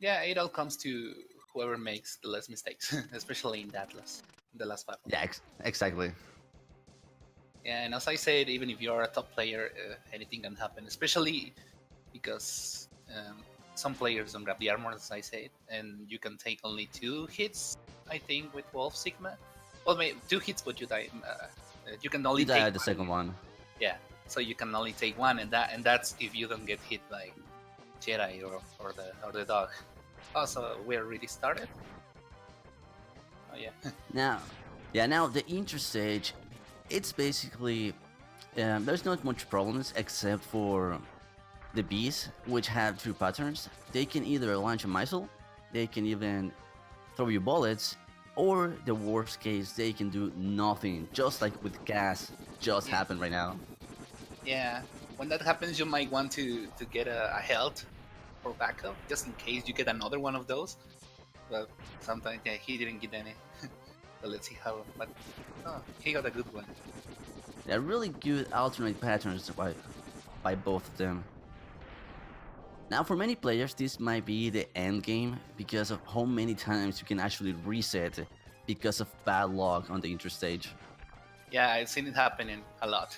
Yeah, it all comes to whoever makes the less mistakes, especially in the last five. Yeah, exactly. Yeah, and as I said, even if you're a top player, anything can happen, especially because some players don't grab the armor, as I said, and you can take only 2 hits, I think, with Wolf Sigma. Well, maybe 2 hits, but you die. You can You only die take at the second one. one. Yeah, so you can only take one, and that's if you don't get hit by Jedi or the dog. Also, we already started. Oh yeah. Now, now the interstage, it's basically there's not much problems except for the bees, which have 2 patterns. They can either launch a missile, they can even throw you bullets, or the worst case, they can do nothing, just like with gas just Yeah. happened right now. Yeah. When that happens, you might want to get a health for backup, just in case you get another one of those. But sometimes, yeah, he didn't get any. So let's see how. But oh, he got a good one. They're really good alternate patterns by both of them. Now, for many players, this might be the end game because of how many times you can actually reset because of bad luck on the interstage. Yeah, I've seen it happening a lot.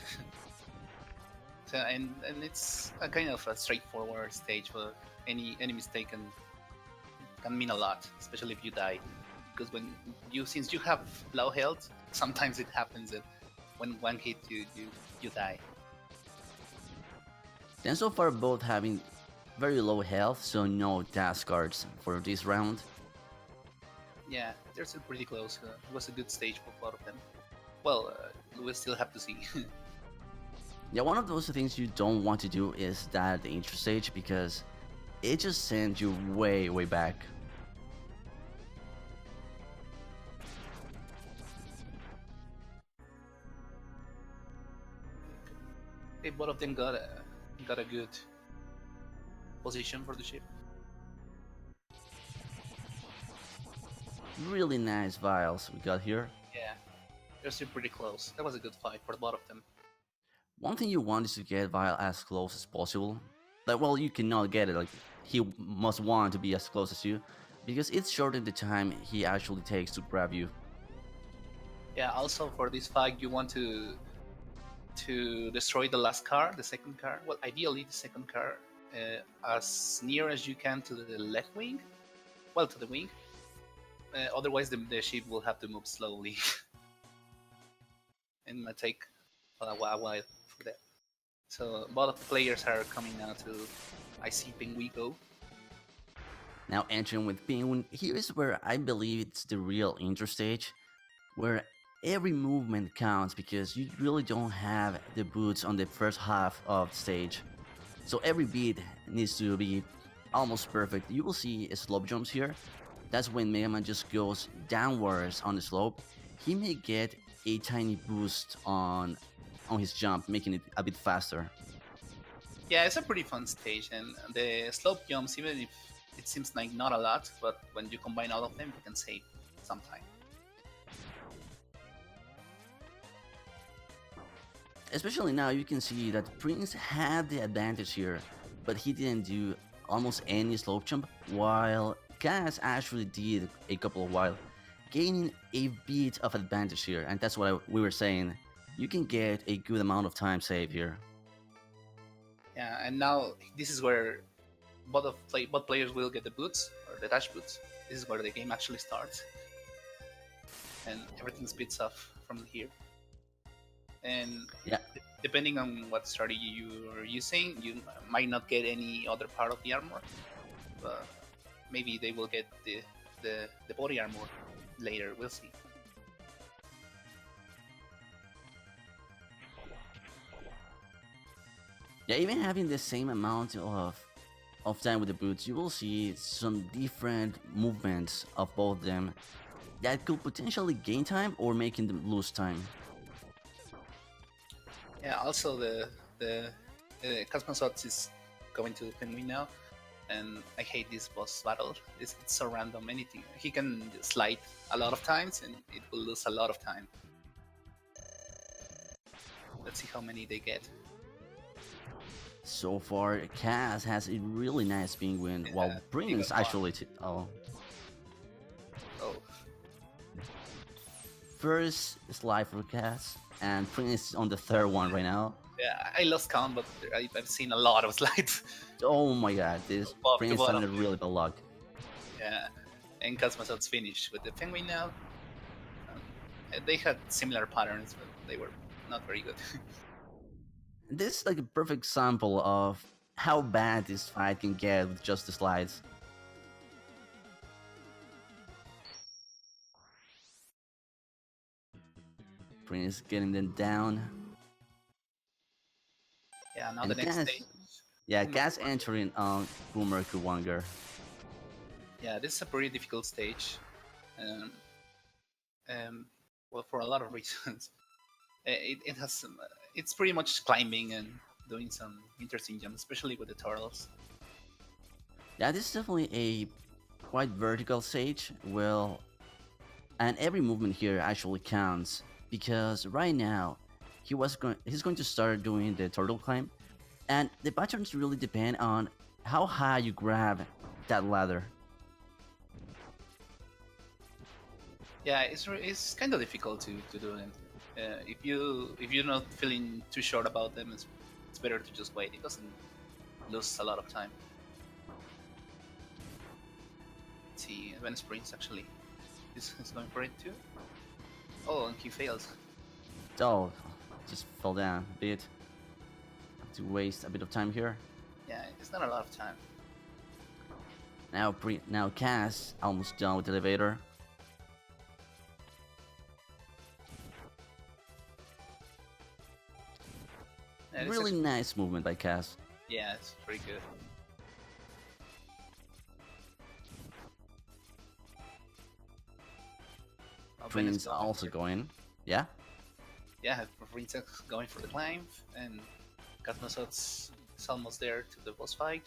So, and it's a kind of a straightforward stage where any mistake can mean a lot, especially if you die. Because since you have low health, sometimes it happens that when one hit you die. Then so far both having very low health, so no task cards for this round. Yeah, they're still pretty close. It was a good stage for both of them. Well, we'll still have to see. Yeah, one of those things you don't want to do is that the interstage because it just sends you way back. Okay, both of them got a good position for the ship. Really nice vials we got here. Yeah, they're still pretty close. That was a good fight for both of them. One thing you want is to get Vial as close as possible. Like, well, you cannot get it, like, he must want to be as close as you, because it's shortened the time he actually takes to grab you. Yeah, also for this fight, you want to destroy the last car, the second car. Well, ideally the second car, as near as you can to the left wing. Well, to the wing. Otherwise, the ship will have to move slowly, and it might take a while for that. So both of the players are coming now to I see Penguigo. Now entering with Penguin, here is where I believe it's the real interstage, where every movement counts because you really don't have the boots on the first half of the stage. So every beat needs to be almost perfect. You will see slope jumps here. That's when Mega Man just goes downwards on the slope. He may get a tiny boost on his jump, making it a bit faster. Yeah, it's a pretty fun stage, and the slope jumps, even if it seems like not a lot, but when you combine all of them, you can save some time. Especially now, you can see that Prince had the advantage here, but he didn't do almost any slope jump, while Kaz actually did a couple of while, gaining a bit of advantage here, and that's what we were saying. You can get a good amount of time save here. Yeah, and now this is where both players will get the boots or the dash boots. This is where the game actually starts, and everything speeds up from here. And Yeah, depending on what strategy you're using, you might not get any other part of the armor, but maybe they will get the body armor later. We'll see. yeah, even having the same amount of time with the boots, you will see some different movements of both of them that could potentially gain time or making them lose time. Yeah. Also, the Kazmazotz is going to defend me now, and I hate this boss battle. It's so random. Anything he can slide a lot of times, and it will lose a lot of time. Let's see how many they get. So far, Kaz has a really nice penguin, while Yeah, even Prince one. actually. Oh, Oh, first slide for Kaz, and Prince is on the third one right now. yeah, I lost count, but I've seen a lot of slides Oh my god, this above to Prince bottom. having a really bad luck. Yeah, and Kazmazotz finished with the penguin now. Um, they had similar patterns, but they were not very good. This is like a perfect example of how bad this fight can get with just the slides. Prince getting them down, Yeah, now the and next Kaz, stage. yeah, Boomer Kaz Kuwanger. entering on Boomer Kuwanger. Yeah, this is a pretty difficult stage. Um, well, for a lot of reasons. It has some, it's pretty much climbing and doing some interesting jumps, especially with the turtles. Yeah, this is definitely a quite vertical stage. Well, and every movement here actually counts because right now he's going to start doing the turtle climb, and the patterns really depend on how high you grab that ladder. Yeah, it's kind of difficult to do them. If you're not feeling too sure about them, it's better to just wait. It doesn't lose a lot of time. Let's see, VenezPrince actually is going for it too. Oh, and he fails. Oh, just fell down a bit. To waste a bit of time here. Yeah, it's not a lot of time. Now Cass almost done with the elevator. Yeah, Really nice movement by Cass. yeah, it's pretty good. Oh, Ben is Prince going also for it. going. Yeah? Yeah, Prince is going for the climb, and Kazmazotz is almost there to the boss fight.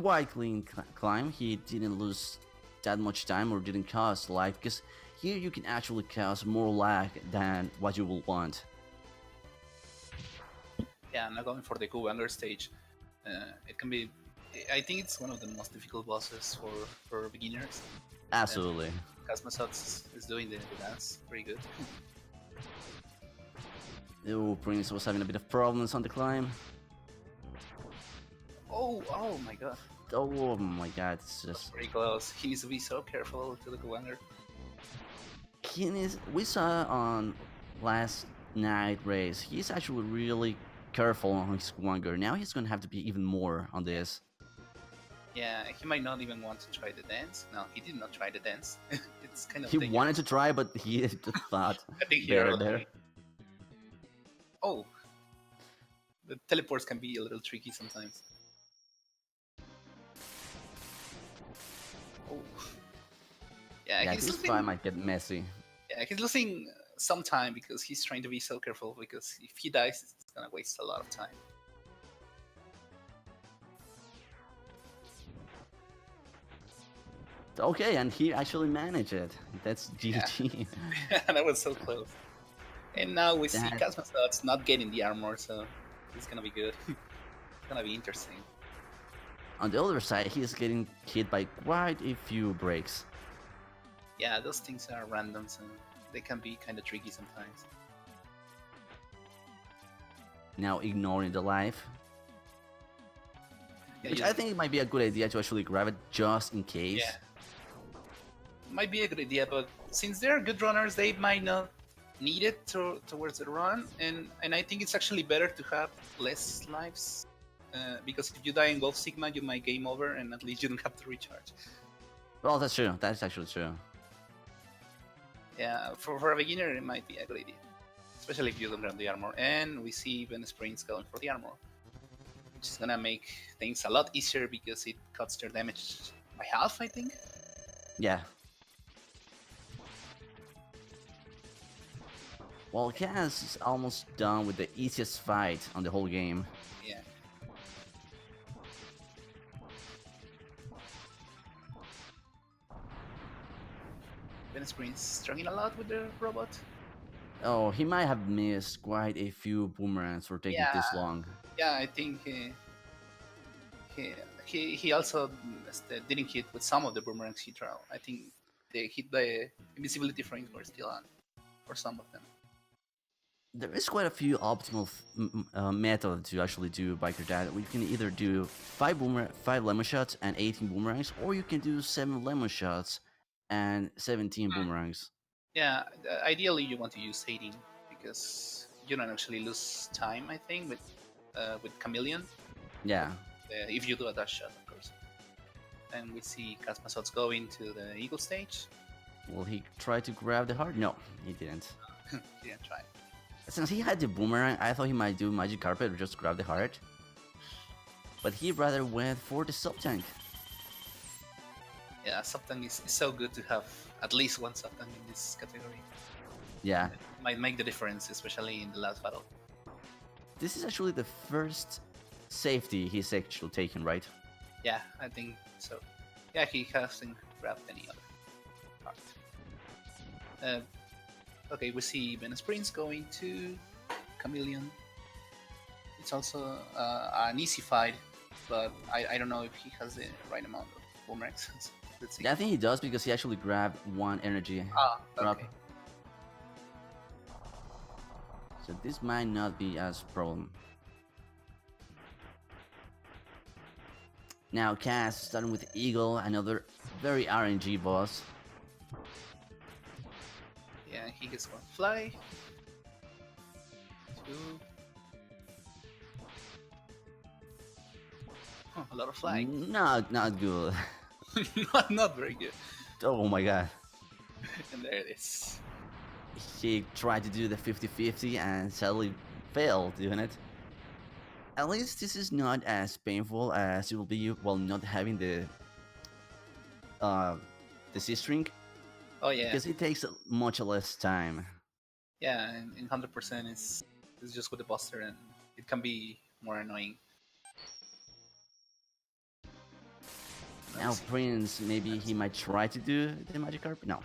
Quite clean climb. He didn't lose that much time or didn't cost life because here you can actually cause more lag than what you will want. Yeah, now going for the Kuwanger stage. It can be. I think it's one of the most difficult bosses for beginners. And Absolutely. Kazmazotz is doing the dance pretty good. Oh, Prince was having a bit of problems on the climb. Oh my god. Oh my god, it's That's just. pretty close. He needs to be so careful to the Kuwanger. We saw on last night race, he's actually really careful on his Wanger. Now he's gonna have to be even more on this. Yeah, he might not even want to try the dance. No, he did not try the dance. It's kind of He wanted to dangerous. try, but he just thought I think he better ran there. away. Oh, the teleports can be a little tricky sometimes. Oh, yeah, Yeah, he's this fight losing. might get messy. Yeah, he's losing some time because he's trying to be so careful. Because if he dies, it's gonna waste a lot of time. Okay, and he actually managed it. That's Yeah, GG. that was so close. And now we see That Kazmazotz not getting the armor, so it's gonna be good. It's gonna be interesting. on the other side, he's getting hit by quite a few breaks. Yeah, those things are random, so they can be kind of tricky sometimes. Now ignoring the life, Yeah, which I think it might be a good idea to actually grab it just in yeah, case. might be a good idea, but since they're good runners, they might not need it towards the run, and I think it's actually better to have less lives. Because if you die in Wolf Sigma, you might game over, and at least you don't have to recharge. Well, that's true. That's actually true. Yeah, for a beginner, it might be a good idea, especially if you don't have the armor. And we see VenezPrince going for the armor, which is gonna make things a lot easier because it cuts their damage by half, I think. Yeah. Well, Kaz is almost done with the easiest fight on the whole game. Yeah. VenezPrince struggling a lot with the robot. Oh, he might have missed quite a few boomerangs for taking Yeah, this long. yeah. I think he he also didn't hit with some of the boomerangs he threw. I think the invisibility frames were still on for some of them. There is quite a few optimal methods to actually do biker that. You can either do five lemon shots and 18 boomerangs, or you can do 7 lemon shots and 17 boomerangs. Yeah, ideally you want to use Sading because you don't actually lose time. I think with Chameleon Yeah. if you do a dash shot, of course. And we see Kazmazotz go into the Eagle stage. Will he try to grab the heart? No, he didn't. Didn't try. Since he had the boomerang, I thought he might do magic carpet or just grab the heart. But he rather went for the sub tank. Yeah, Subtank is so good to have at least one Subtank in this category. Yeah. It might make the difference, especially in the last battle. This is actually the first safety he's actually taken, right? Yeah, I think so. Yeah, he hasn't grabbed any other part. Okay, we see VenezPrince going to Chameleon. It's also an easy fight, but I don't know if he has the right amount of boomerangs. Let's see. Yeah, I think he does because he actually grabbed one energy drop. Okay. So this might not be as problem. Now Cass starting with Eagle, another very RNG boss. Yeah, he gets one fly. Two. Oh, a lot of flying. Not good. Not very good. Oh my god. And there it is. He tried to do the 50-50 and sadly failed doing it. At least this is not as painful as it will be while not having the C string, Oh yeah. because it takes much less time. Yeah, and 100% is just with the buster, and it can be more annoying. Now Prince, maybe he might try to do the magic carpet. No.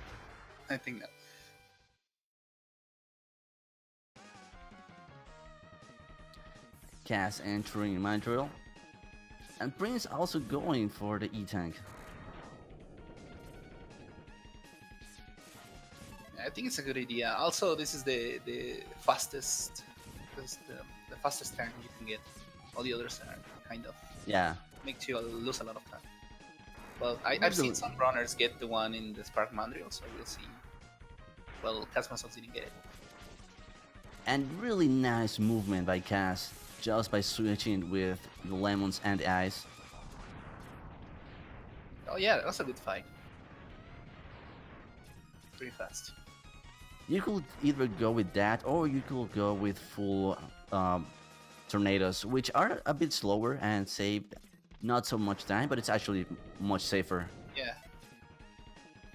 I think that. Cass entering Mandrill. And Prince also going for the E-Tank. I think it's a good idea. Also, this is the fastest, the fastest turn you can get. All the others are kind of Yeah. makes you lose a lot of time. Well, I've seen some runners get the one in the Spark Mandrill, so we'll see. Well, Kazmazotz didn't get it. And really nice movement by Cass, just by switching with the lemons and the ice. Oh yeah, that was a good fight. Pretty fast. You could either go with that, or you could go with full tornadoes, which are a bit slower and save not so much time, but it's actually much safer. Yeah.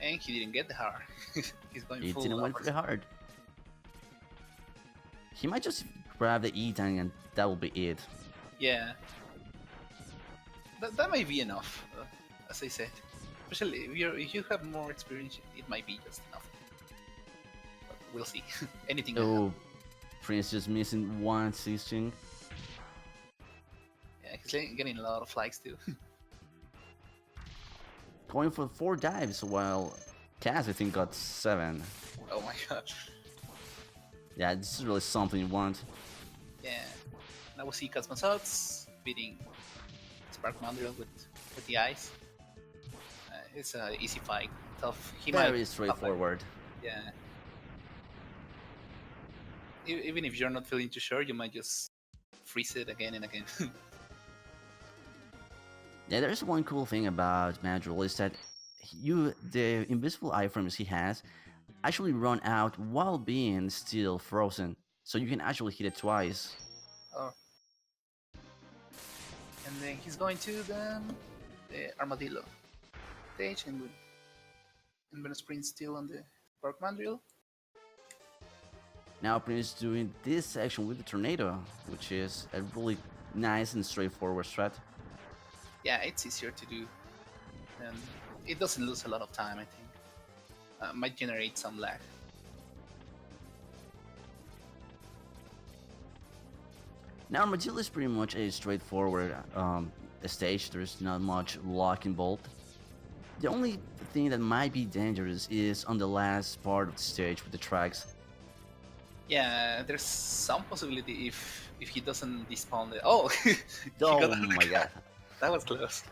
And he didn't get the hard. He's going He full. didn't went very hard. He might just grab the E-Tank and that will be it. Yeah. That might be enough, as I said. Especially if you have more experience, it might be just enough. But we'll see. Anything can happen. Oh, Prince just missing one C-string. Yeah, he's getting a lot of flags too. Going for 4 dives, while Cass I think got 7. Oh my god. Yeah, this is really something you want. Yeah. Now we'll see Kazmazotz beating Spark Mandrill with the ice. It's an easy fight. Tough. Very straightforward. Yeah. Even if you're not feeling too sure, you might just freeze it again and again. Yeah, there's one cool thing about Madrill is that the invisible iframes he has actually run out while being still frozen, so you can actually hit it twice. Oh. And then he's going to the Armadillo stage, and VenezPrince still on the Spark Mandrill. Now Prince doing this section with the tornado, which is a really nice and straightforward strat. Yeah, it's easier to do, and it doesn't lose a lot of time. I think might generate some lag. Now, Armadillo is pretty much a straightforward stage. There's not much luck involved. The only thing that might be dangerous is on the last part of the stage with the tracks. Yeah, there's some possibility if he doesn't despawn the. Oh, he got Oh out of the my car. god, That was close.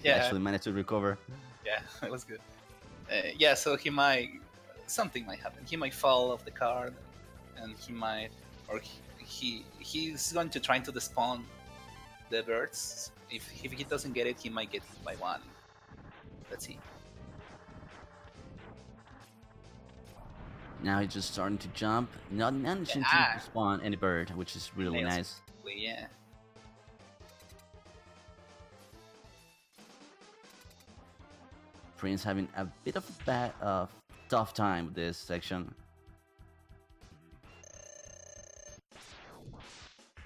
he Yeah, actually managed to recover. yeah, that was good. Yeah, so he might something might happen. He might fall off the car, and he might, or he's going to try to despawn the birds. If he doesn't get it, he might get hit by one. Let's see. Now he's just starting to jump, not managing Yeah. to spawn any bird, which is really Nails. nice. Yeah. Prince having a bit of a bad, tough time with this section.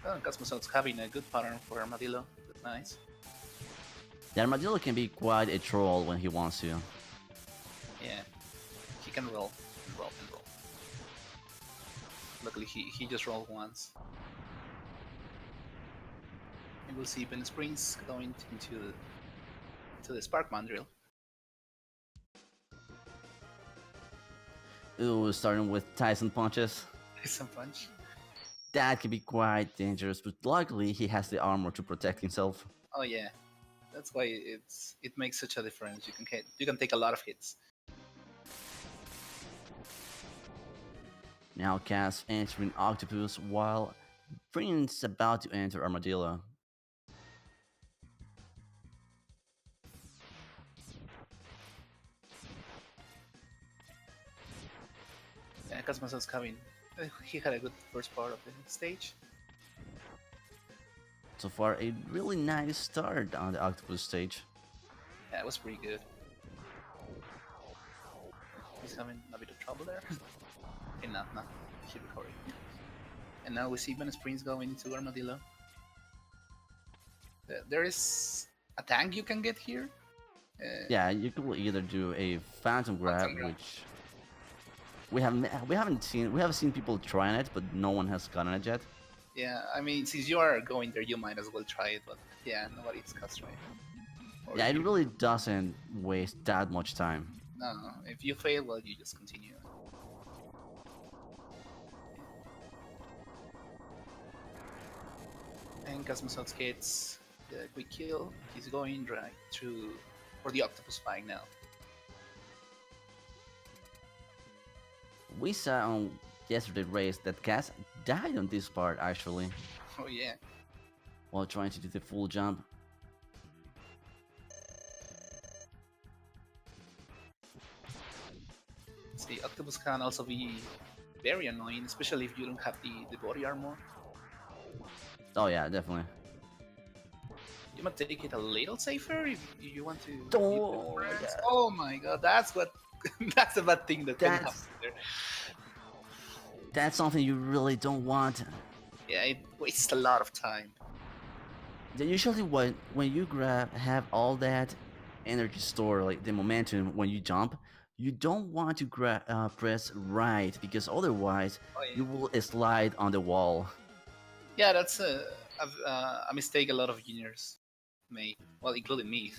Oh, Kazmazotz having a good pattern for Armadillo. That's nice. The Armadillo can be quite a troll when he wants to. Yeah. He can roll and roll and roll. Luckily, he just rolled once. And we'll see VenezPrince going into the Spark Mandrill. Ooh, starting with Tyson punches. Some punch. That can be quite dangerous, but luckily he has the armor to protect himself. Oh yeah, that's why it makes such a difference. You can take a lot of hits. Now Kaz entering Octopus while Prince about to enter Armadillo. Yeah, Kazmazotz coming. He had a good first part of the stage. So far, a really nice start on the Octopus stage. Yeah, it was pretty good. He's having a bit of trouble there. Okay, no, he recovered. And now we see VenezPrince going into Armadillo. There is a tank you can get here. Yeah, you could either do a Phantom Grab, which we haven't seen people trying it, but no one has gotten it yet. Yeah, I mean, since you are going there, you might as well try it. But yeah, nobody's cast right. Yeah, it really doesn't waste that much time. No, if you fail, well, you just continue. And Kazmazotz gets the quick kill. He's going right through for the octopus fight now. We saw on yesterday's race that Kaz died on this part actually, Oh yeah. while trying to do the full jump. See, octopus can also be very annoying, especially if you don't have the body armor. Oh yeah, definitely. You might take it a little safer if you want to. Oh my God. Oh my god, that's what. That's a bad thing that can happen That's there. that's something you really don't want. Yeah, it wastes a lot of time. Usually when you have all that energy store, like the momentum when you jump, you don't want to press right because otherwise Oh, yeah. you will slide on the wall. Yeah, that's a mistake a lot of juniors make. Well, including me.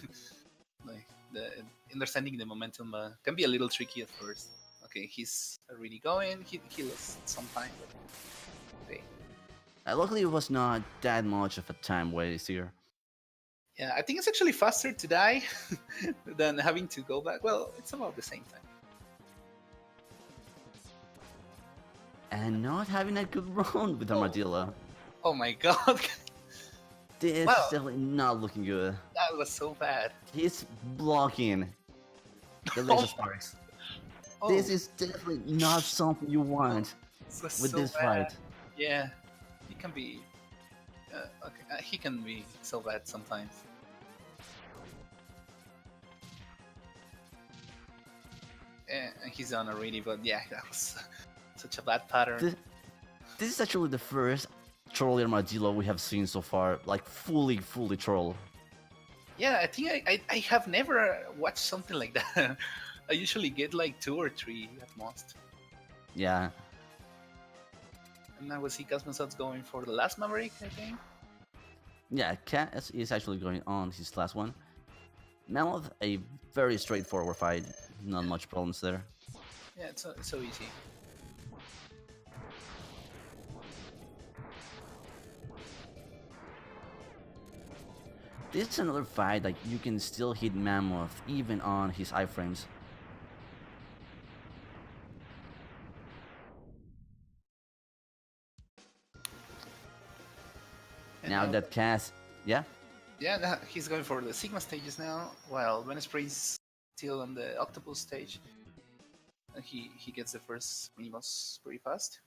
Like the understanding the momentum can be a little tricky at first. Okay, he's already going. He lost some time, but okay. Luckily, it was not that much of a time waste here. Yeah, I think it's actually faster to die than having to go back. Well, it's about the same time. And not having a good run with Armadillo. Oh my god, This Wow. is definitely not looking good. that was so bad. He's blocking the Oh. laser sparks. Oh, This is definitely not something you want this was with so this bad. fight. Yeah, he can be. Okay, he can be so bad sometimes. And he's done already, but yeah, that was such a bad pattern. This is actually the first troll Armadillo we have seen so far, like fully troll. Yeah, I think I have never watched something like that. I usually get like 2 or 3 at most. Yeah, And now we see Kazmazotz going for the last Maverick, I think. Yeah, Cass is actually going on his last one. Mammoth, a very straightforward fight, not much problems there. Yeah, it's so easy. This is another fight like you can still hit Mammoth even on his iframes. And Now now, that Cass, yeah, yeah, he's going for the Sigma stages now, while VenezPrince is still on the Octopus stage. And he gets the first mini-boss pretty fast.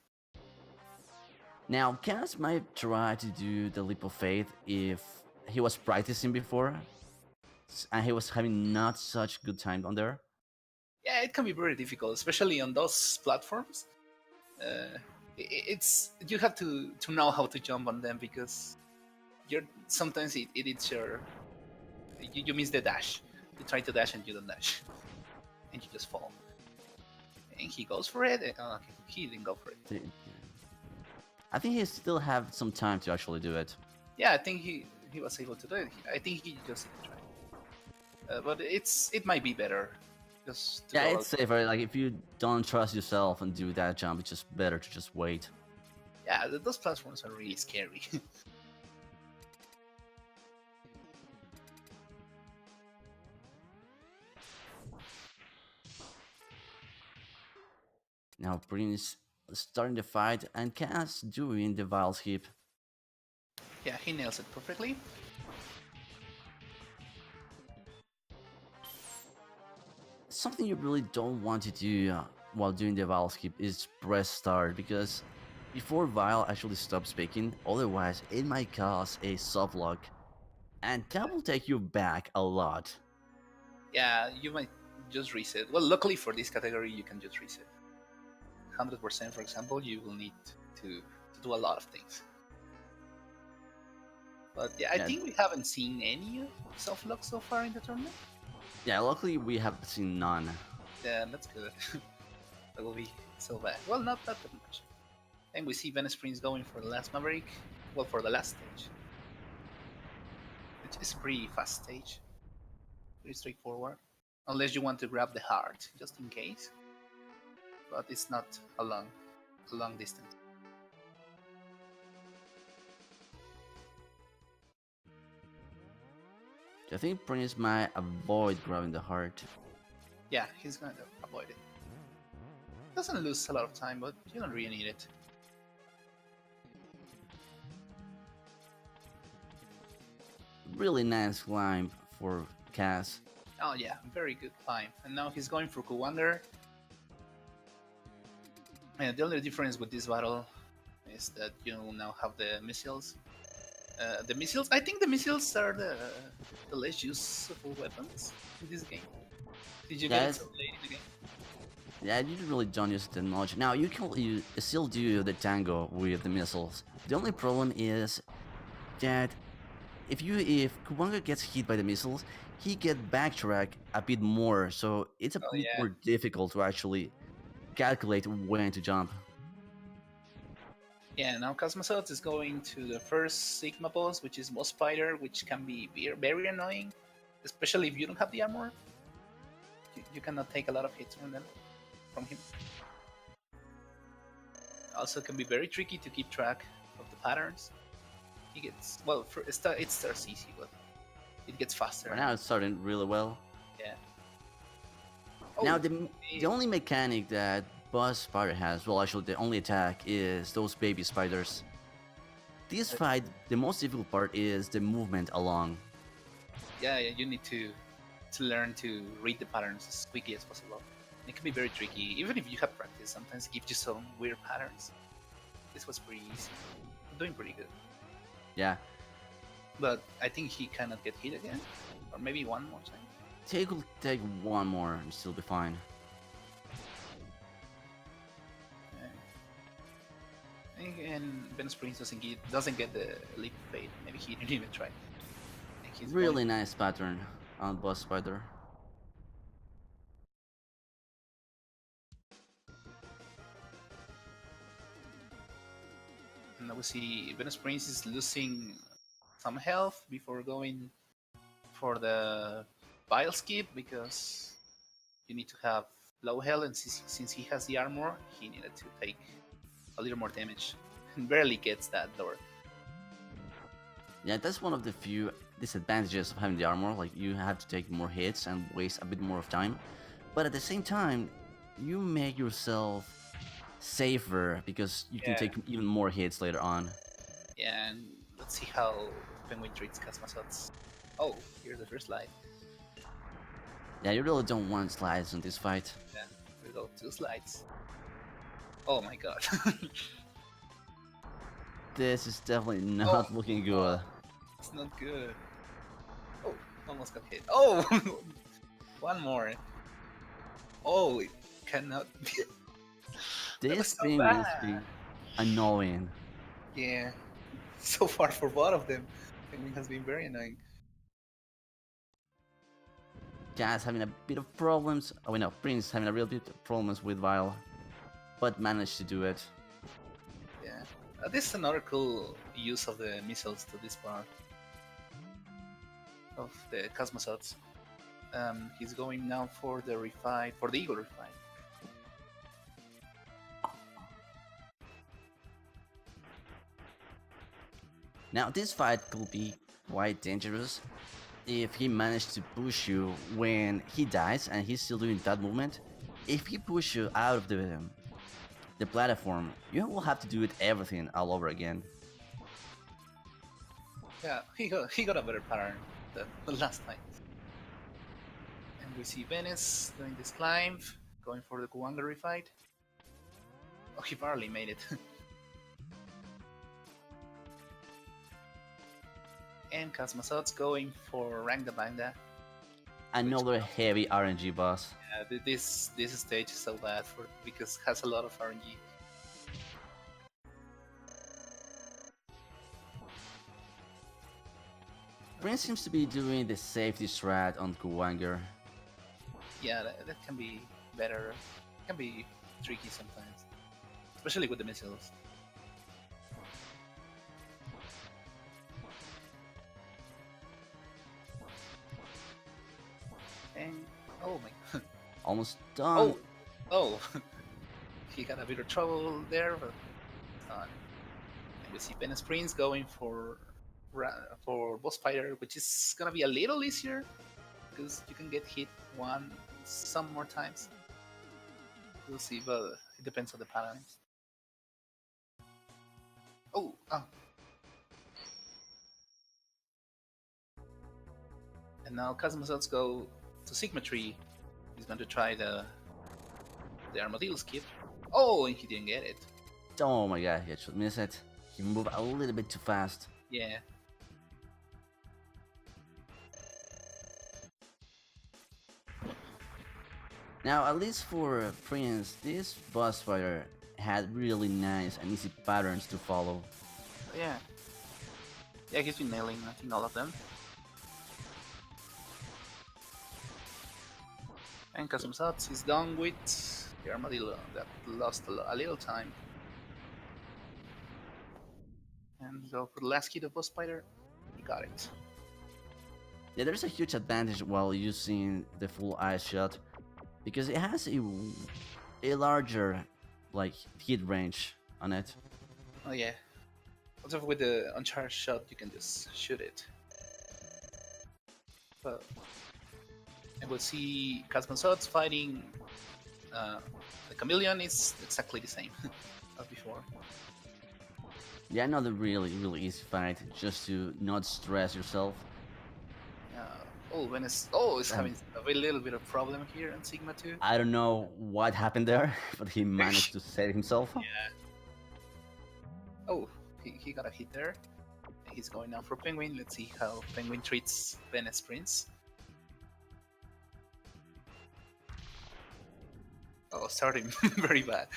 now Cass might try to do the leap of faith if he was practicing before and he was having not such good time on there. Yeah, it can be very difficult, especially on those platforms. Uh, it's you have to know how to jump on them because you're sometimes it's your you miss the dash. You try to dash and you don't dash, and you just fall. And he goes for it. He didn't go for it. I think he still have some time to actually do it. Yeah, I think he was able to do it. I think he just didn't try. But it might be better just to Yeah, go it's out. safer. Like if you don't trust yourself and do that jump, it's just better to just wait. Yeah, those platforms are really scary. Now Prince starting the fight and Cass doing the Vile skip. Yeah, he nails it perfectly. Something you really don't want to do while doing the Vile skip is press start because before Vile actually stops speaking, otherwise it might cause a soft lock and that will take you back a lot. Yeah, you might just reset. Well, luckily for this category, you can just reset. 100%, for example, you will need to do a lot of things. But yeah, I Yeah, think we haven't seen any soft lock so far in the tournament. yeah. Luckily, we have seen none. Yeah, that's good. That will be so bad. Well, not that much. And we see VenezPrince going for the last Maverick. Well, for the last stage, which is a pretty fast stage, pretty straightforward. Unless you want to grab the heart, just in case. But it's not a long distance. I think Prince might avoid grabbing the heart. Yeah, he's gonna avoid it. Doesn't lose a lot of time, but you don't really need it. Really nice climb for Cass. Oh yeah, very good climb. And now he's going for Kuwanger. And the only difference with this battle is that you now have the missiles. The missiles, I think the missiles are the less useful weapons in this game. Did you get it Yes, so late in the game? yeah, you really don't use it that much. Now you still do the tango with the missiles. The only problem is that if Kuwanga gets hit by the missiles, he get backtrack a bit more, so it's a Oh bit yeah, more difficult to actually calculate when to jump. yeah. Now Kazmazotz is going to the first Sigma boss, which is Boss Spider, which can be very annoying, especially if you don't have the armor. You cannot take a lot of hits from him. Also, can be very tricky to keep track of the patterns. He gets well. It starts easy, but it gets faster. Right now it's starting really well. Yeah. Now Oh, the only mechanic that Boss Spider has, well actually the only attack is those baby spiders. This fight, the most difficult part is the movement along. yeah, yeah. You need to learn to read the patterns as quickly as possible. And it can be very tricky, even if you have practice. Sometimes it gives you some weird patterns. This was pretty easy. I'm doing pretty good, Yeah, but I think he cannot get hit again, or maybe one more time. Take will take one more and still be fine. And VenezPrince doesn't get the leap of faith. Maybe he didn't even try. And he's Really going. nice pattern on Boss Spider. And now we see VenezPrince is losing some health before going for the bile skip because you need to have low health, and since he has the armor, he needed to take a little more damage. And barely gets that door. Yeah, that's one of the few disadvantages of having the armor. Like, you have to take more hits and waste a bit more of time. But at the same time, you make yourself safer because you can Yeah. take even more hits later on. Yeah, and let's see how Penguin treats Kazmazotz. Oh, here's the first slide. Yeah, you really don't want slides on this fight. Yeah, we go 2 slides. Oh my god. This is definitely not Oh, looking good. it's not good. Oh, almost got hit. Oh, one more. Oh, it cannot be. That was This so thing is bad. being annoying. Yeah, so far for both of them, Penguin has been very annoying. Jazz having a bit of problems. Oh, no, Prince having a real bit of problems with Vile, but managed to do it. Yeah, this is another cool use of the missiles to this part of the Kazmazotz. He's going now for the refight, for the Eagle refight. Now, this fight could be quite dangerous if he managed to push you when he dies and he's still doing that movement. If he pushes you out of the platform, you will have to do it everything all over again. Yeah, he got a better pattern than the last time. And we see Venice doing this climb, going for the Kuwanga refight. Oh, he barely made it. And Kazmazotz going for Rank the Banda. Another heavy RNG boss. Yeah, this stage is so bad because it has a lot of RNG. Prince seems to be doing the safety strat on Kuwanger. Yeah, that can be better. It can be tricky sometimes, especially with the missiles. And oh my! Almost done. Oh, he got a bit of trouble there, but and we see VenezPrince going for boss fighter, which is gonna be a little easier because you can get hit some more times. We'll see, but it depends on the patterns. Oh. And now Kazmazotz go to Sigma Tree. He's going to try the Armadillo skip. Oh, and he didn't get it. Oh my god, he should miss it. He moved a little bit too fast. Yeah. Now, at least for Prince, this boss fighter had really nice and easy patterns to follow. Yeah. Yeah, he's been nailing, I think, all of them. And Kazmazotz is done with the Armadillo that lost a little time. And go for the last hit of boss fighter. He got it. Yeah, there's a huge advantage while using the full ice shot because it has a larger like hit range on it. Oh yeah. Also with the uncharged shot, you can just shoot it. But and we'll see Kazmazotz fighting the Chameleon is exactly the same as before. Yeah, another really easy fight just to not stress yourself. Venice. Is having a little bit of problem here in Sigma 2. I don't know what happened there, but he managed to save himself. Yeah. Oh, he got a hit there. He's going now for Penguin. Let's see how Penguin treats VenezPrince. Oh, starting very bad.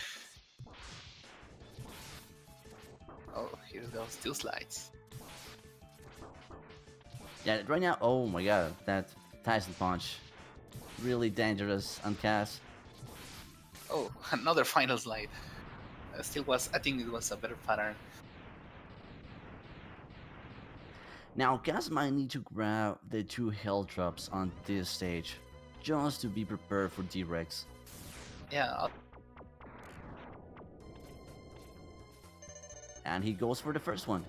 Oh, here goes 2 slides. Yeah, right now, oh my god, that Tyson punch. Really dangerous on Kaz. Oh, another final slide. I think it was a better pattern. Now, Gas might need to grab the two health drops on this stage, just to be prepared for D-Rex. Yeah, And he goes for the first one.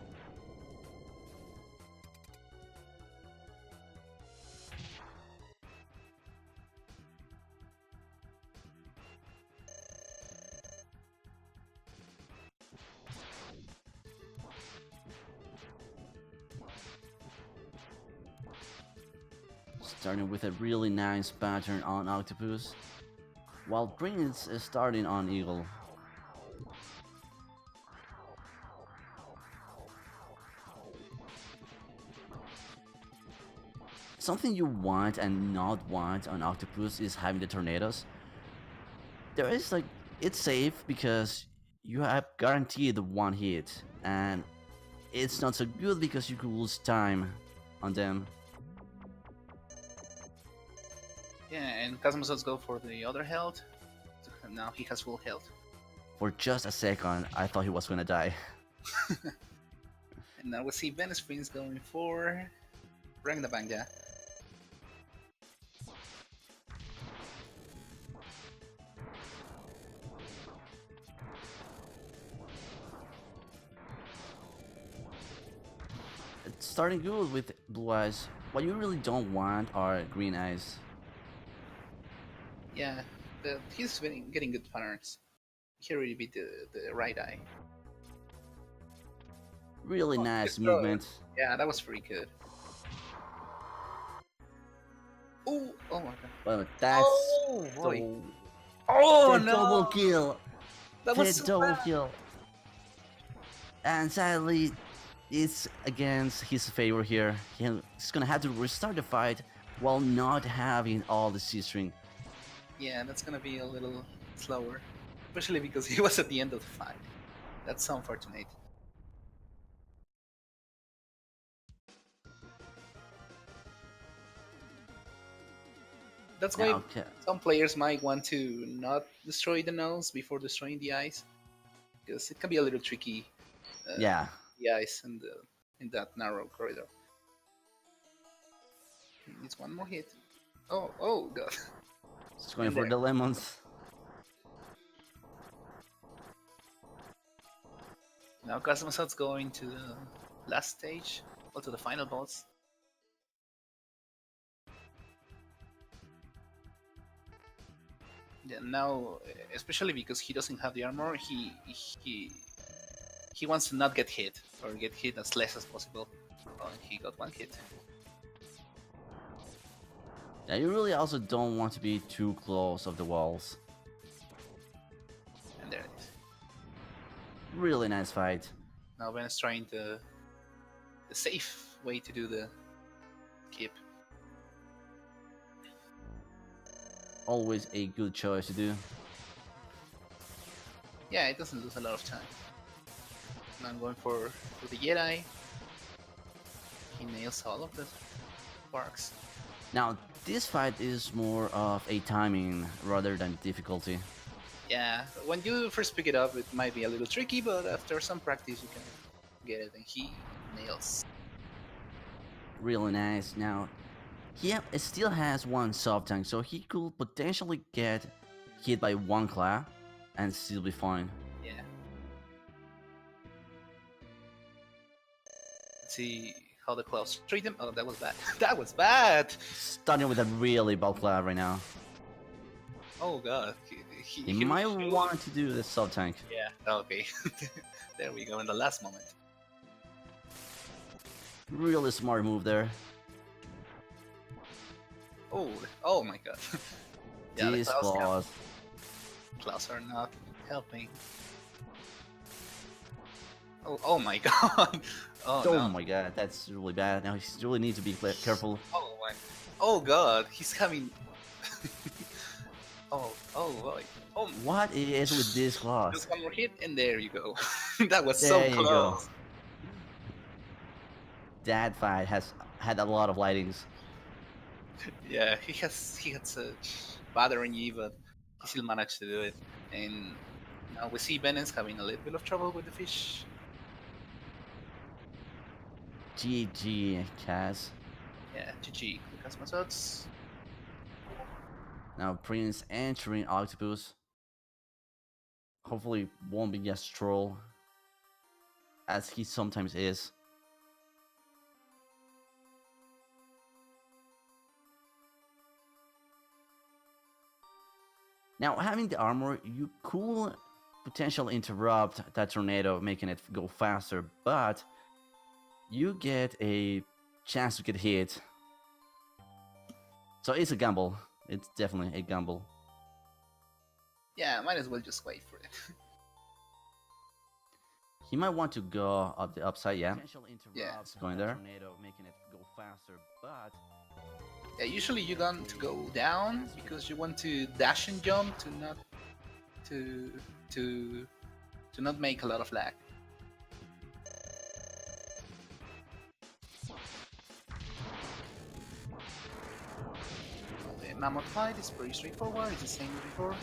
Starting with a really nice pattern on Octopus, while Prince is starting on Eagle. Something you want and not want on Octopus is having the tornadoes. There is like, it's safe because you have guaranteed one hit, and it's not so good because you could lose time on them. yeah, and Kazmazotz go for the other health. So now he has full health. For just a second, I thought he was gonna die. And now we see VenezPrince going for Bring the Banga. It's starting good with blue eyes. What you really don't want are green eyes. Yeah, he's getting good patterns. He already beat the right eye. Really Oh, nice good throw. movement. Yeah, that was pretty good. Oh, oh my god. Well, that's Oh, so boy. Oh the no! double kill. That The was so double bad. kill. And sadly, it's against his favor here. He's gonna have to restart the fight while not having all the C-string. Yeah, that's gonna be a little slower, especially because he was at the end of the fight. That's so unfortunate. That's why Okay. some players might want to not destroy the nose before destroying the eyes, because it can be a little tricky. Yeah. The eyes in that narrow corridor. He needs one more hit. Oh, oh god. Just going And for there. the lemons. Now Kazmazotz going to the last stage, or to the final boss. Yeah, now, especially because he doesn't have the armor, he wants to not get hit or get hit as less as possible. Oh, he got one hit. Yeah, you really also don't want to be too close of the walls. And there it is. Really nice fight. Now Ben is trying the safe way to do the keep. Always a good choice to do. Yeah, it doesn't lose a lot of time. Now I'm going for the Jedi. He nails all of the sparks. Now, this fight is more of a timing rather than difficulty. Yeah, when you first pick it up, it might be a little tricky, but after some practice, you can get it, and he nails. Really nice. Now, he still has one soft tank, so he could potentially get hit by one claw and still be fine. Yeah. Let's see how the claws treat him. Oh, that was bad. That was bad! Starting with a really bad claw right now. Oh god. He might want to do the soft tank. Yeah, okay. There we go, in the last moment. Really smart move there. Oh, oh my god. Yeah, These the claws claws. are not helping. Oh, oh my god. Oh, Oh no. my god, that's really bad. Now he really needs to be careful. Oh my. Oh god, he's coming. Oh, oh boy. Oh, What is with these claws? just one more hit, and there you go. That was There so you go. close. That fight has had a lot of lightings. Yeah, he had such bad RNG, but he still managed to do it. And now we see Bennett's having a little bit of trouble with the fish. GG, Kaz. Yeah, GG. Kazmazotz. Now Prince entering Octopus. Hopefully won't be just troll, as he sometimes is. Now, having the armor, you could potentially interrupt that tornado, making it go faster, but you get a chance to get hit. So it's a gamble. It's definitely a gamble. Yeah, might as well just wait for it. He might want to go up the upside, yeah. Yeah. Going there. Tornado, making it go faster, but yeah, usually you want to go down because you want to dash and jump to not to to to not make a lot of lag. The mammoth fight is pretty straightforward. It's the same as before.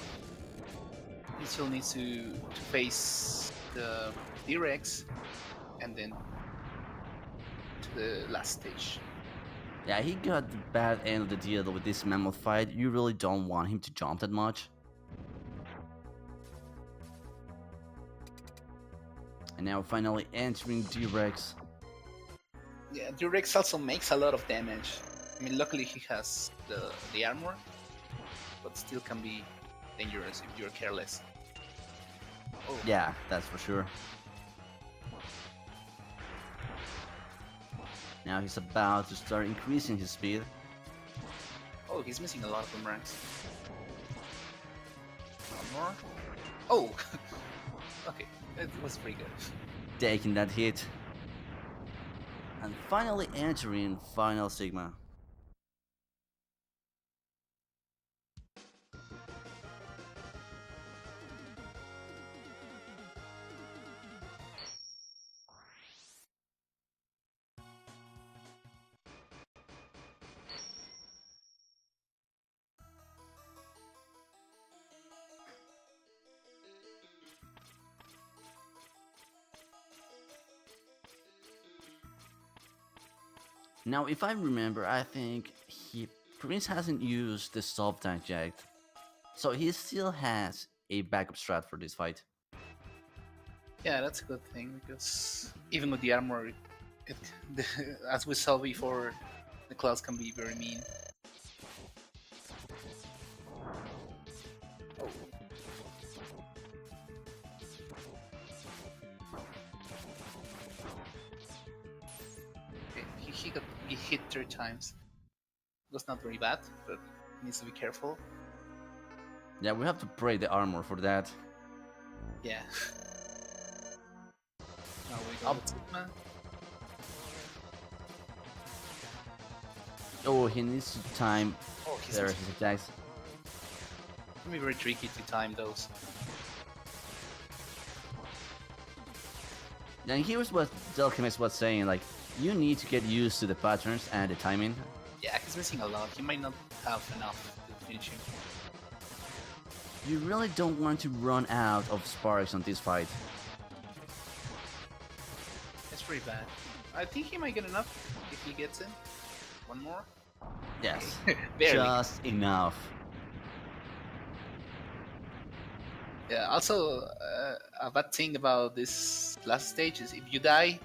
He still needs to face the D-Rex and then to the last stage. Yeah, he got the bad end of the deal with this mammoth fight. You really don't want him to jump that much. And now finally entering D-Rex. Yeah, D-Rex also makes a lot of damage. I mean, luckily he has the armor, but still can be dangerous if you're careless. Oh. Yeah, that's for sure. Now he's about to start increasing his speed. Oh, he's missing a lot of boomerangs. One more. Oh! Okay, it was pretty good. Taking that hit. And finally entering Final Sigma. Now, if I remember, I think Prince hasn't used the soft tank yet, so he still has a backup strat for this fight. Yeah, that's a good thing because even with the armor, as we saw before, the claws can be very mean. Oh. Okay, he hit 3 times. It was not very bad, but he needs to be careful. Yeah, we have to pray the armor for that. Yeah. Now we go with Sigma. Oh, he needs to time He's his attacks. It can be very tricky to time those. And here's what Delchemist was saying, like, you need to get used to the patterns and the timing. Yeah, he's missing a lot. He might not have enough to finish him. You really don't want to run out of sparks on this fight. It's pretty bad. I think he might get enough if he gets in. One more? Yes, Barely. just enough. Yeah, also, a bad thing about this last stage is if you die,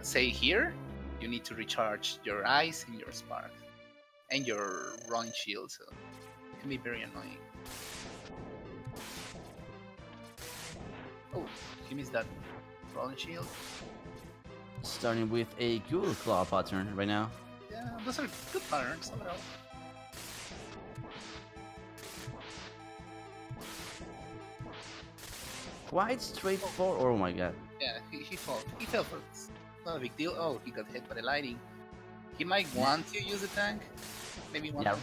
say here, you need to recharge your eyes and your spark. And your running shield, so it can be very annoying. Oh, he missed that rolling shield. Starting with a good claw pattern right now. Yeah, those are good patterns, overall. Quite straightforward. Oh my god. Yeah, he fell. He fell for it. Not a big deal. Oh, he got hit by the lightning. He might want to use a tank. Maybe one Yeah, more.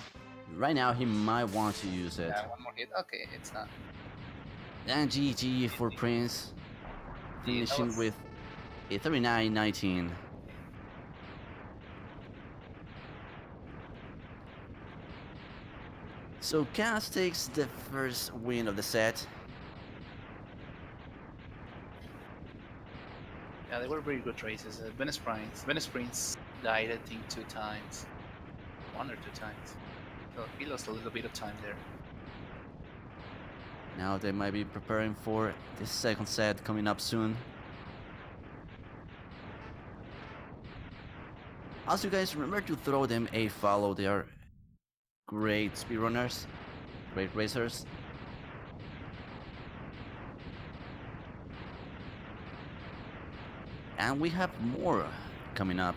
right now he might want to use it. Yeah, one more hit. Okay, it's not. And GG for Prince, finishing with a 39-19. So Kaz takes the first win of the set. Yeah, they were very good races. VenezPrince died, I think, 2 times, 1 or 2 times. So he lost a little bit of time there. Now they might be preparing for the second set coming up soon. Also, guys, remember to throw them a follow. They are great speedrunners, great racers. And we have more coming up.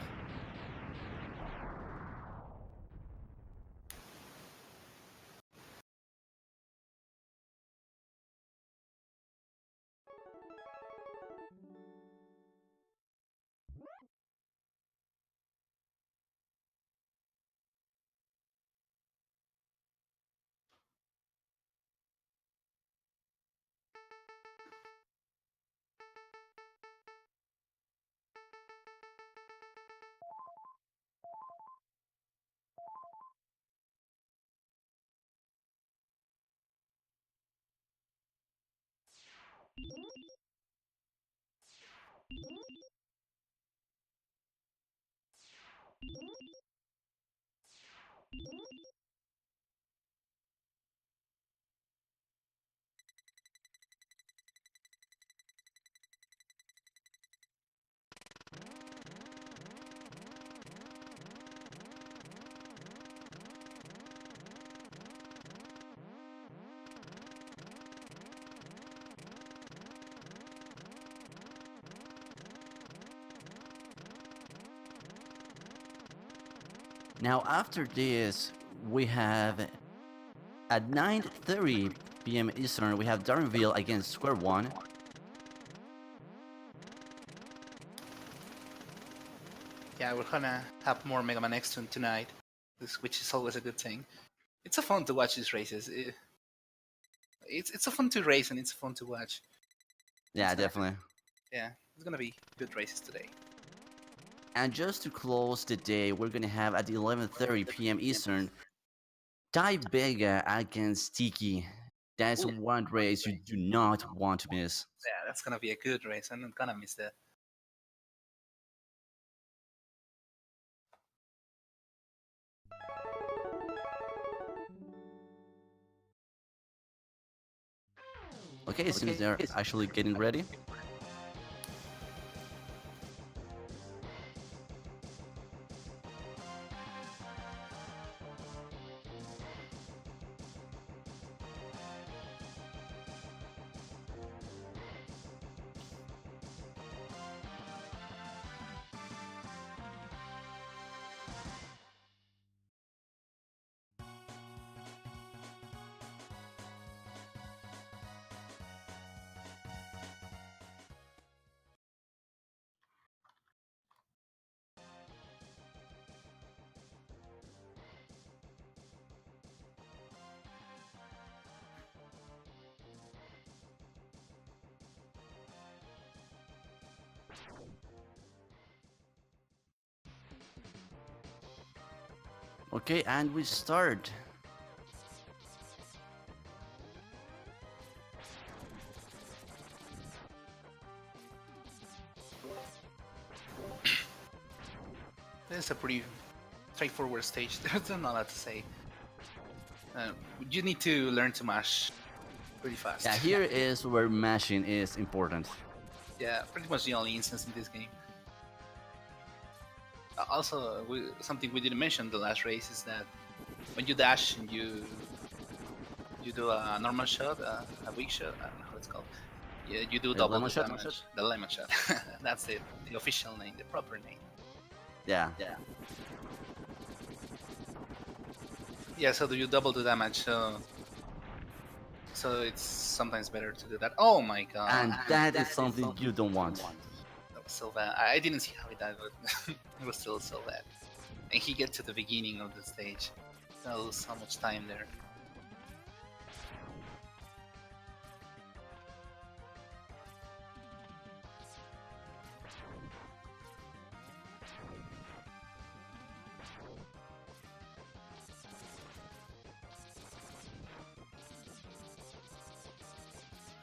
Now, after this, we have at 9:30 p.m. Eastern, we have Darrenville against Square One. Yeah, we're gonna have more Mega Man X tonight, which is always a good thing. It's a fun to watch these races. It's a fun to race and it's fun to watch. Yeah, It's definitely. Yeah, it's gonna be good races today. And just to close the day, we're gonna have at 11:30 p.m. Eastern, Ty Vega against Tiki. That's Ooh. one race you do not want to miss. Yeah, that's gonna be a good race. I'm not gonna miss that. Okay, it seems they're actually getting ready. Okay, and we start. This is a pretty straightforward stage. There's not a lot to say. You need to learn to mash pretty fast. Yeah, here is where mashing is important. Yeah, pretty much the only instance in this game. Also, something we didn't mention the last race is that when you dash and you do a normal shot, a weak shot, I don't know how it's called. Yeah, you do double the damage. The lemon shot. That's it. The official name, the proper name. Yeah. Yeah, so do you double the damage, so it's sometimes better to do that. Oh my god. And that is something you don't want. That was so bad. I didn't see how he died, but it was still so bad. And he gets to the beginning of the stage. I lose so much time there.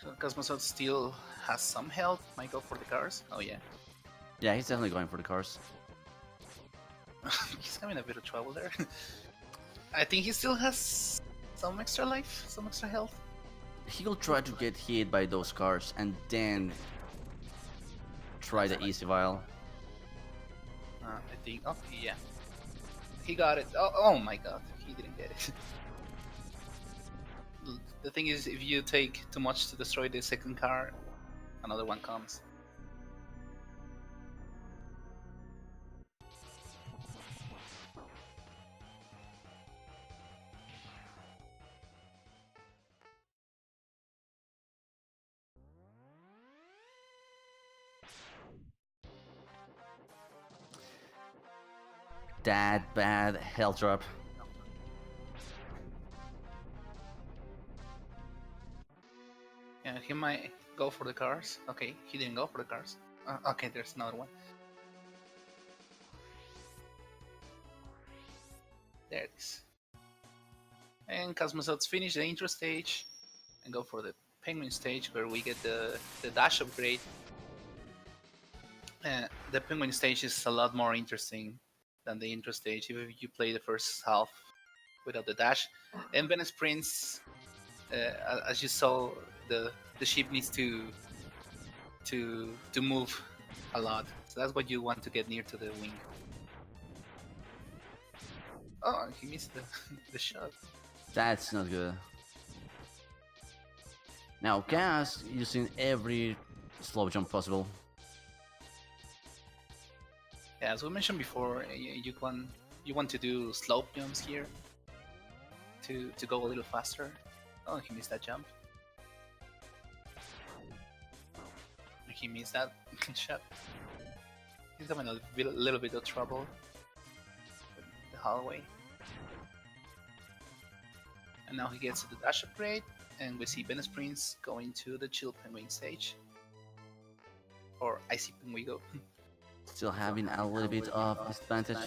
So Kazmazotz still has some health. Might go for the cars. Oh yeah. Yeah, he's definitely going for the cars. He's having a bit of trouble there. I think he still has some extra life, some extra health. He'll try to get hit by those cars and then try the easy vial. I think. Oh, yeah. He got it. Oh my god. He didn't get it. The thing is, if you take too much to destroy the second car, another one comes. That bad health drop. Yeah, he might go for the cars. Okay, he didn't go for the cars. Okay, there's another one. There it is. And Kazmazotz finish the intro stage and go for the penguin stage where we get the dash upgrade. The penguin stage is a lot more interesting than the intro stage if you play the first half without the dash. And VenezPrince, as you saw, the ship needs to move a lot. So that's what you want to get near to the wing. Oh, he missed the shot. That's not good. Now, Gas using every slow jump possible. Yeah, as we mentioned before, you want to do slope jumps here to go a little faster. Oh, he missed that jump. He missed that shot. He's having a little bit of trouble with the hallway. And now he gets to the dash upgrade, and we see VenezPrince going to the chill penguin stage. Or icy penguin. Still having a little bit of disadvantage.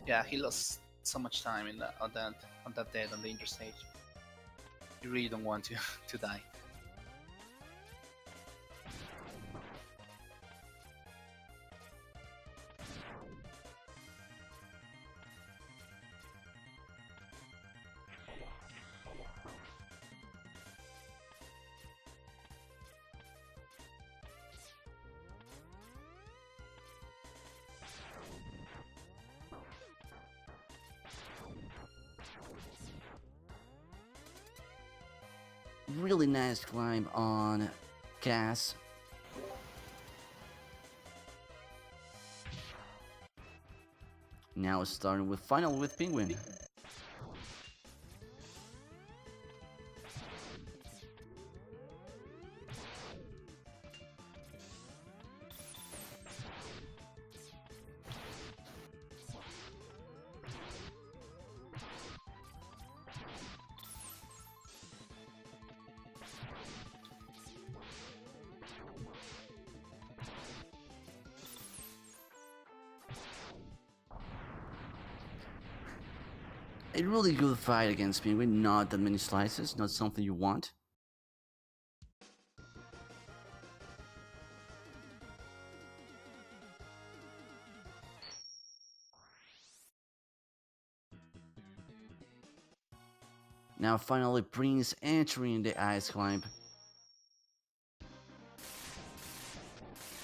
Yeah, he lost so much time in on that dead on the interstage. You really don't want to die. Really nice climb on Gas. Now starting with final with Penguin. A really good fight against Penguin, not that many slices, not something you want. Now finally Prince entering the ice climb.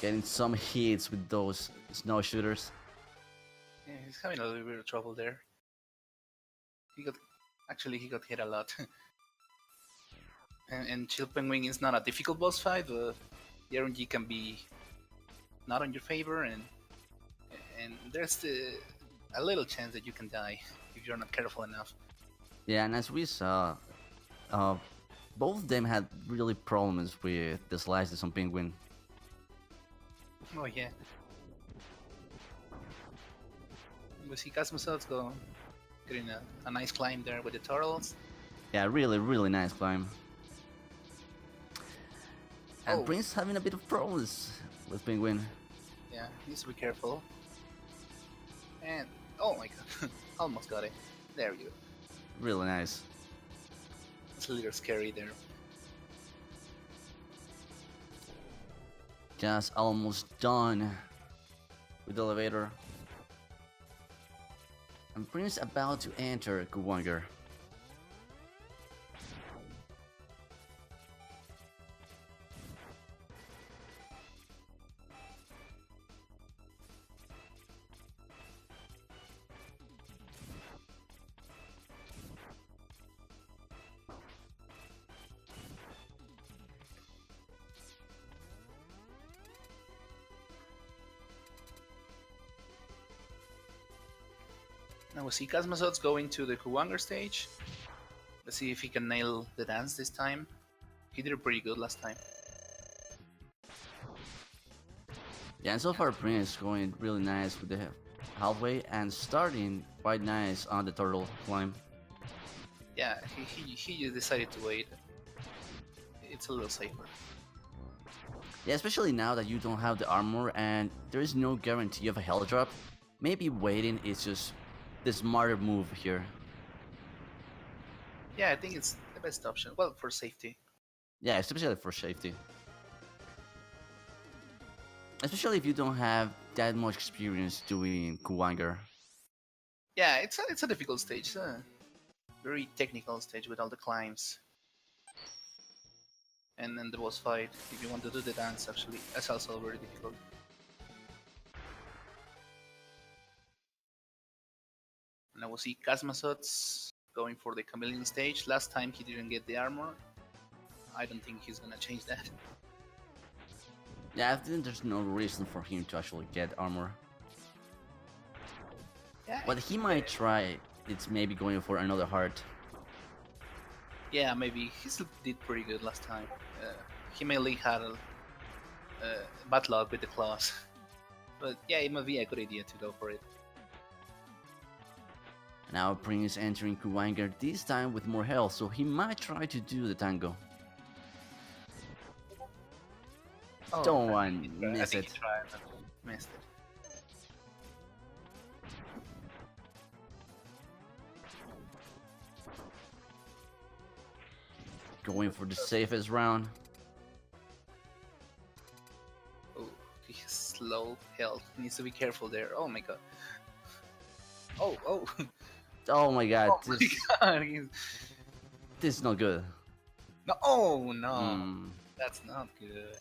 Getting some hits with those snow shooters. Yeah, he's having a little bit of trouble there. He got hit a lot. and Chill Penguin is not a difficult boss fight, but the RNG can be not on your favor, and there's a little chance that you can die if you're not careful enough. Yeah, and as we saw, both of them had really problems with the slices on Penguin. Oh yeah. We see Kazmazotz go getting a nice climb there with the turtles. Yeah, really nice climb. And Oh. Prince having a bit of problems with Penguin. Yeah, needs to be careful. And oh my god, almost got it. There we go. Really nice. It's a little scary there. Just almost done with the elevator. And Prince about to enter Kuwanger. Now we see Kazmazotz going to the Kuwanger stage. Let's see if he can nail the dance this time. He did pretty good last time. Yeah, and so far Prince going really nice with the halfway and starting quite nice on the turtle climb. Yeah, he just decided to wait. It's a little safer. Yeah, especially now that you don't have the armor and there is no guarantee of a health drop. Maybe waiting is just the smarter move here. Yeah, I think it's the best option. Well, for safety. Yeah, especially for safety. Especially if you don't have that much experience doing Kuwanger. Yeah, it's a difficult stage. It's a very technical stage with all the climbs. And then the boss fight, if you want to do the dance, actually, that's also very difficult. And I will see Kazmazotz going for the chameleon stage. Last time he didn't get the armor. I don't think he's gonna change that. Yeah, I think there's no reason for him to actually get armor. Yeah, What he might try is maybe going for another heart. yeah, maybe he still did pretty good last time. He mainly had bad luck with the claws. But yeah, it might be a good idea to go for it. Now Prince entering Kuwanger, this time with more health, so he might try to do the tango. Oh, Don't I want think he tried- I miss think it. he tried, but missed it. Going for the safest round. Oh, he's low health. He needs to be careful there. Oh my god. Oh, oh. Oh my god, Oh my god. this is not good. No, oh no. Hmm. That's not good.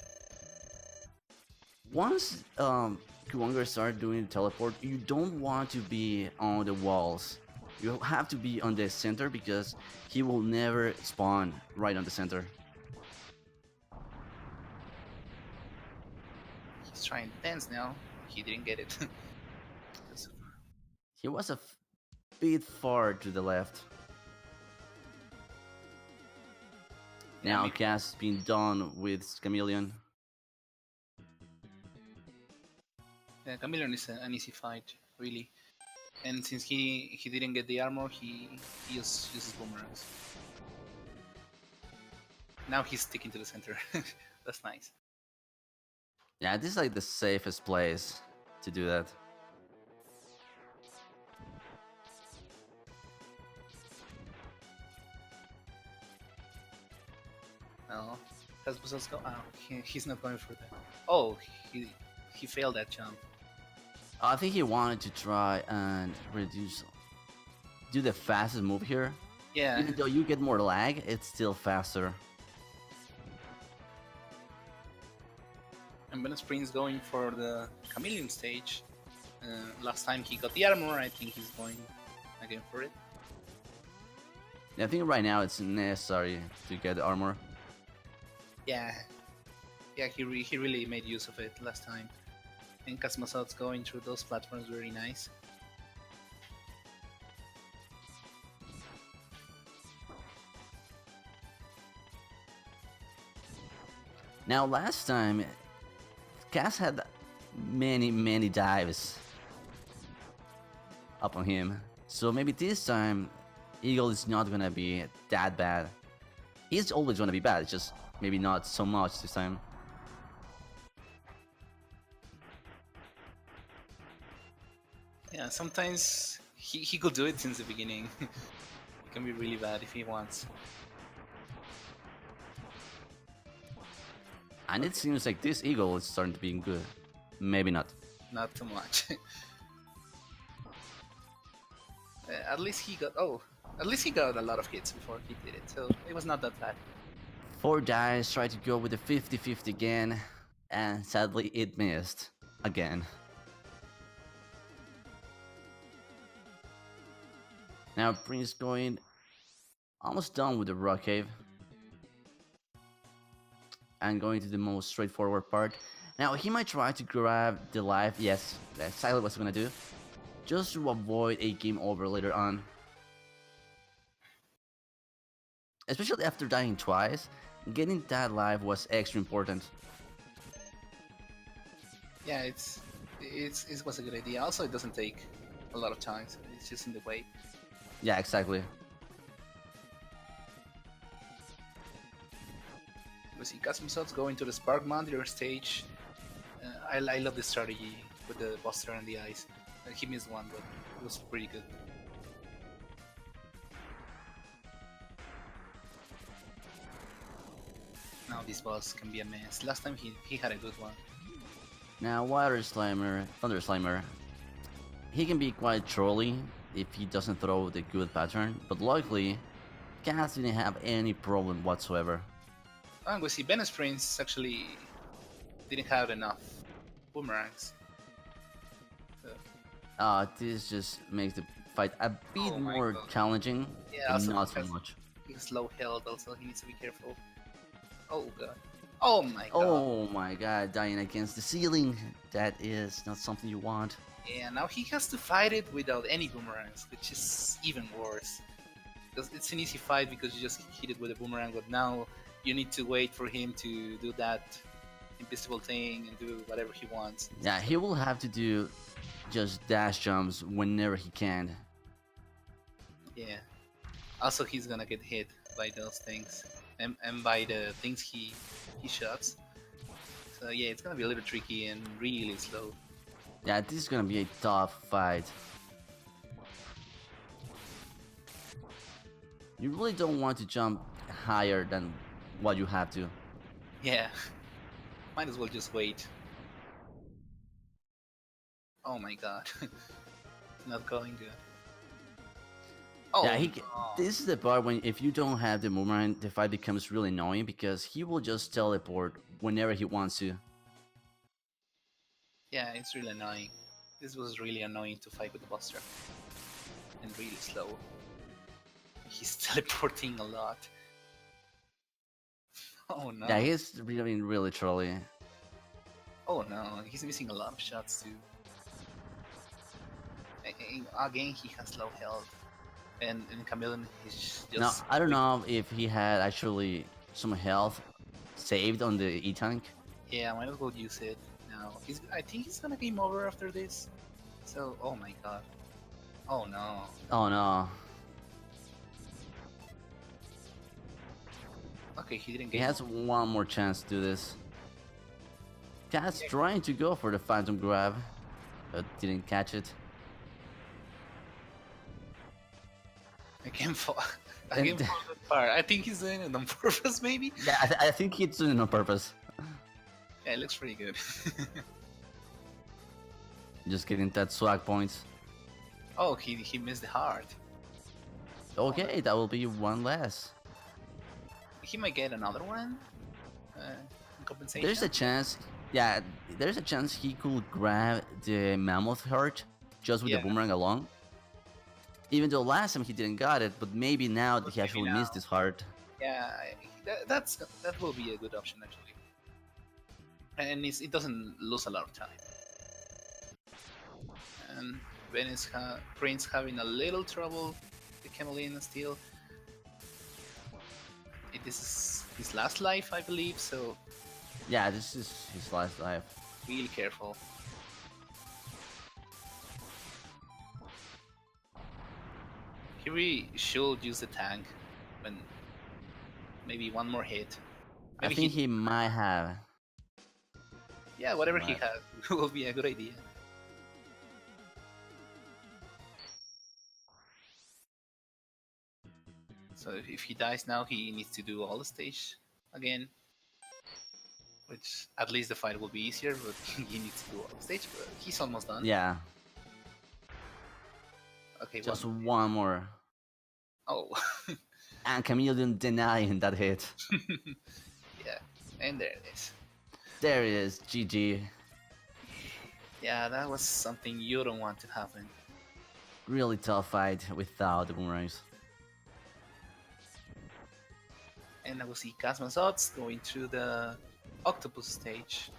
Once Kuwanger start doing teleport, you don't want to be on the walls. You have to be on the center because he will never spawn right on the center. He's trying to dance now. He didn't get it. He was a bit far to the left. Yeah, Now maybe- cast been done with Chameleon. Yeah, Chameleon is an easy fight, really. And since he didn't get the armor, he just uses boomerangs. Now he's sticking to the center. That's nice. Yeah, this is like the safest place to do that. No, let's go. Oh, he's not going for that. Oh, he failed that jump. I think he wanted to try and do the fastest move here. Yeah, Even though you get more lag, it's still faster. and VenezPrince going for the chameleon stage. Last time he got the armor, I think he's going again for it. I think right now it's necessary to get the armor. Yeah, yeah, he really made use of it last time. And Kazmazotz going through those platforms very nice. Now last time, Cass had many dives up on him. So maybe this time, Eagle is not gonna be that bad. He's always gonna be bad, it's just maybe not so much this time. Yeah, sometimes he could do it since the beginning. It can be really bad if he wants. And it Okay, seems like this eagle is starting to be good. Maybe not. not too much. At least he got. Oh, at least he got a lot of hits before he did it, so it was not that bad. 4 dice, try to go with the 50-50 again, and sadly it missed again. Now Prince going almost done with the rock cave and going to the most straightforward part. Now he might try to grab the life, yes, that's exactly what he's gonna do, just to avoid a game over later on. Especially after dying twice, getting that life was extra important. Yeah, it was a good idea. Also, it doesn't take a lot of time. So it's just in the way. Yeah, exactly. We see Kazmazotz going to the Spark Mountaineer stage. I love the strategy with the Buster and the ice. He missed one, but it was pretty good. Now this boss can be a mess. Last time he had a good one. Now Water Slimer, Thunder Slimer, he can be quite trolly if he doesn't throw the good pattern, but luckily, Kaz didn't have any problem whatsoever. And we see VenezPrince actually didn't have enough boomerangs. So, This just makes the fight a bit oh my more god. challenging, Yeah, but also not so much. he has low health, also he needs to be careful. Oh god. Oh my god. Oh my god, dying against the ceiling. That is not something you want. Yeah, now he has to fight it without any boomerangs, which is even worse. Because it's an easy fight because you just hit it with a boomerang, but now you need to wait for him to do that invisible thing and do whatever he wants. Yeah, he will have to do just dash jumps whenever he can. Yeah. Also, he's gonna get hit by those things and by the things he shots. So yeah, it's gonna be a little tricky and really slow. Yeah, this is gonna be a tough fight. You really don't want to jump higher than what you have to. Yeah. Might as well just wait. Oh my god. It's not going good. Oh, Yeah, no. this is the part when if you don't have the boomerang, the fight becomes really annoying because he will just teleport whenever he wants to. Yeah, it's really annoying. This was really annoying to fight with the Buster. And really slow. He's teleporting a lot. Oh no. Yeah, he's really trolly. Oh no, he's missing a lot of shots too. Again, he has low health. And Chameleon, he's just. Now, I don't know if he had actually some health saved on the E-Tank. Yeah, might as well use it now. I think he's gonna game over after this. So, oh my god. Oh no. Oh no. Okay, he didn't He get. has one more chance to do this. Cat's trying to go for the Phantom Grab, but didn't catch it. Again for again for that part. I think he's doing it on purpose, maybe. Yeah, I think he's doing it on purpose. Yeah, it looks pretty good. Just getting that swag points. Oh, he missed the heart. Okay, that will be one less. He might get another one. In compensation. There's a chance, yeah, there's a chance he could grab the Mammoth heart just with the boomerang alone. Even though last time he didn't got it, but maybe now that he actually missed his heart. Yeah, that will be a good option actually. And it doesn't lose a lot of time. And Prince having a little trouble with Camelina still. This is his last life, I believe, so yeah, this is his last life. Really careful. He really should use the tank when maybe one more hit. Maybe I think he might have. Yeah, whatever he has will be a good idea. So if he dies now, he needs to do all the stage again. which at least the fight will be easier, but he needs to do all the stage, but he's almost done. Yeah, Okay, just one. one more. Oh, And Chameleon denying that hit. yeah, and there it is. There it is, GG. Yeah, that was something you don't want to happen. Really tough fight without the boomerangs. And I will see Kazmazotz going through the octopus stage.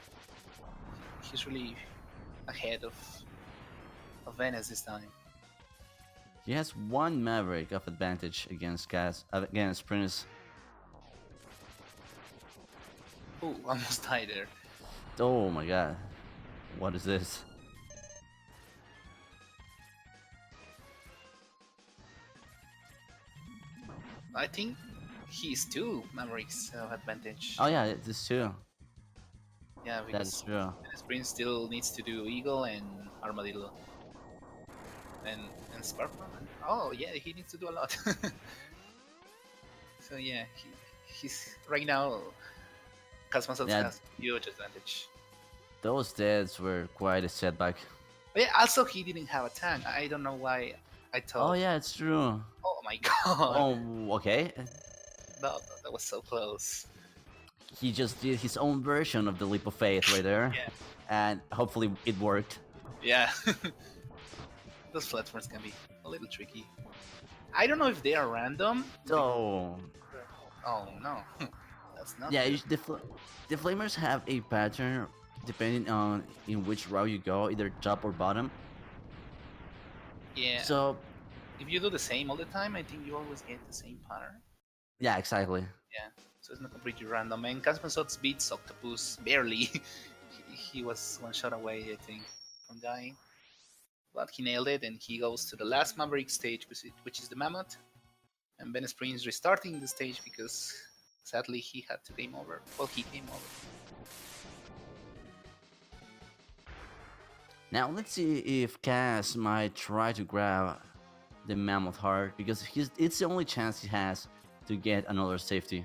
He's really ahead of Venice this time. He has one Maverick of advantage against Prince. Oh, almost died there. Oh my god. What is this? I think he's two Mavericks of advantage. Oh yeah, this too. Yeah, That is because true. Sprint still needs to do Eagle and Armadillo. And Sparkman. Oh yeah, he needs to do a lot. So yeah, he's right now. Kazmazotz Yeah. has huge advantage. Those deaths were quite a setback. But yeah, also he didn't have a tank. I don't know why I thought. Oh yeah, it's true. Oh my god. Oh, okay. That was so close. He just did his own version of the leap of faith right there. Yeah. And hopefully it worked. Yeah. Those platforms can be a little tricky. I don't know if they are random. So, Oh no. That's not yeah, good. the Flamers have a pattern depending on in which route you go, either top or bottom. Yeah. So, If you do the same all the time, I think you always get the same pattern. yeah, exactly. Yeah. So it's not completely random. And Kazmazotz beats Octopus barely. He was one shot away, I think, from dying. But he nailed it, and he goes to the last Maverick stage, which is the Mammoth. And VenezPrince restarting the stage because sadly he had to game over. Well, he came over. Now let's see if Kaz might try to grab the Mammoth Heart because it's the only chance he has to get another safety.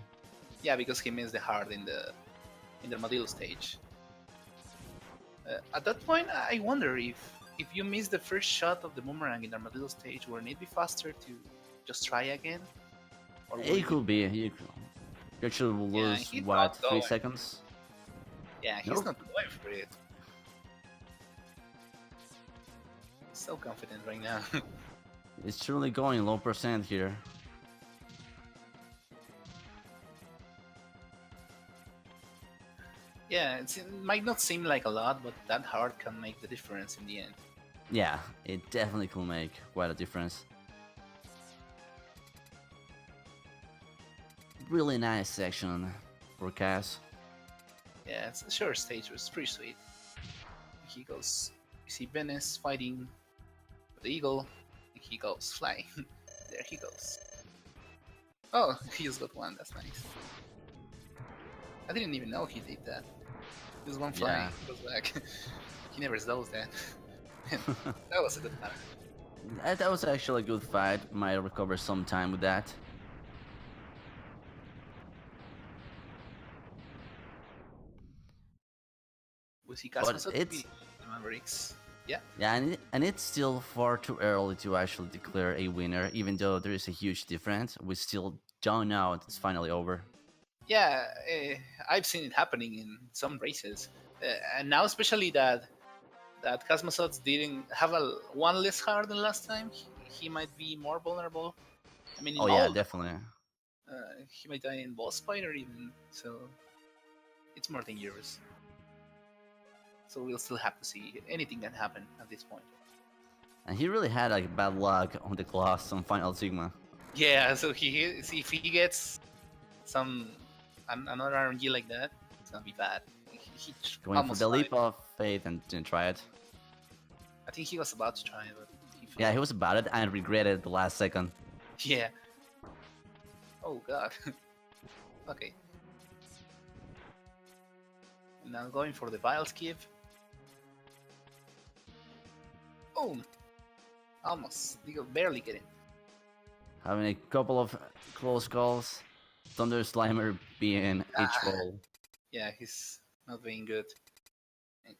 Yeah, because he missed the heart in the Armadillo stage. At that point, I wonder if you miss the first shot of the boomerang in the Armadillo stage, wouldn't it be faster to just try again? Or would It could be. You actually will Yeah, lose he's what, not 3 going. seconds? Yeah, he's Nope. not going for it. So confident right now. It's truly going low percent here. Yeah, it might not seem like a lot, but that heart can make the difference in the end. Yeah, it definitely could make quite a difference. Really nice section for Kaz. Yeah, it's a short stage, but it's pretty sweet. He goes, you see Venice fighting with the eagle, and he goes flying. There he goes. Oh, he just got one, that's nice. I didn't even know he did that. He was one flying, Yeah. he goes back. He never does that. That was a good pattern. That was actually a good fight. Might recover some time with that. We see But Kazmazotz it's beating the Mavericks. Yeah. yeah, and it's still far too early to actually declare a winner. Even though there is a huge difference, we still don't know it's finally over. Yeah, I've seen it happening in some races, and now especially that Kazmazotz didn't have one less heart than last time. He might be more vulnerable. I mean, in Oh yeah, all, definitely. he might die in boss fight or even so. It's more dangerous. So we'll still have to see. Anything can happen at this point. And he really had like bad luck on the class on Final Sigma. Yeah, so if he gets another RNG like that, it's gonna be bad. He Going for almost the tried. leap of faith and didn't try it. I think he was about to try, but he failed. Yeah, he was about it and regretted the last second. Yeah. Oh god. Okay. Now going for the Vile skip. Oh, almost. You barely get in. Having a couple of close calls. Thunder Slimer being a troll. Yeah, he's not being good. And,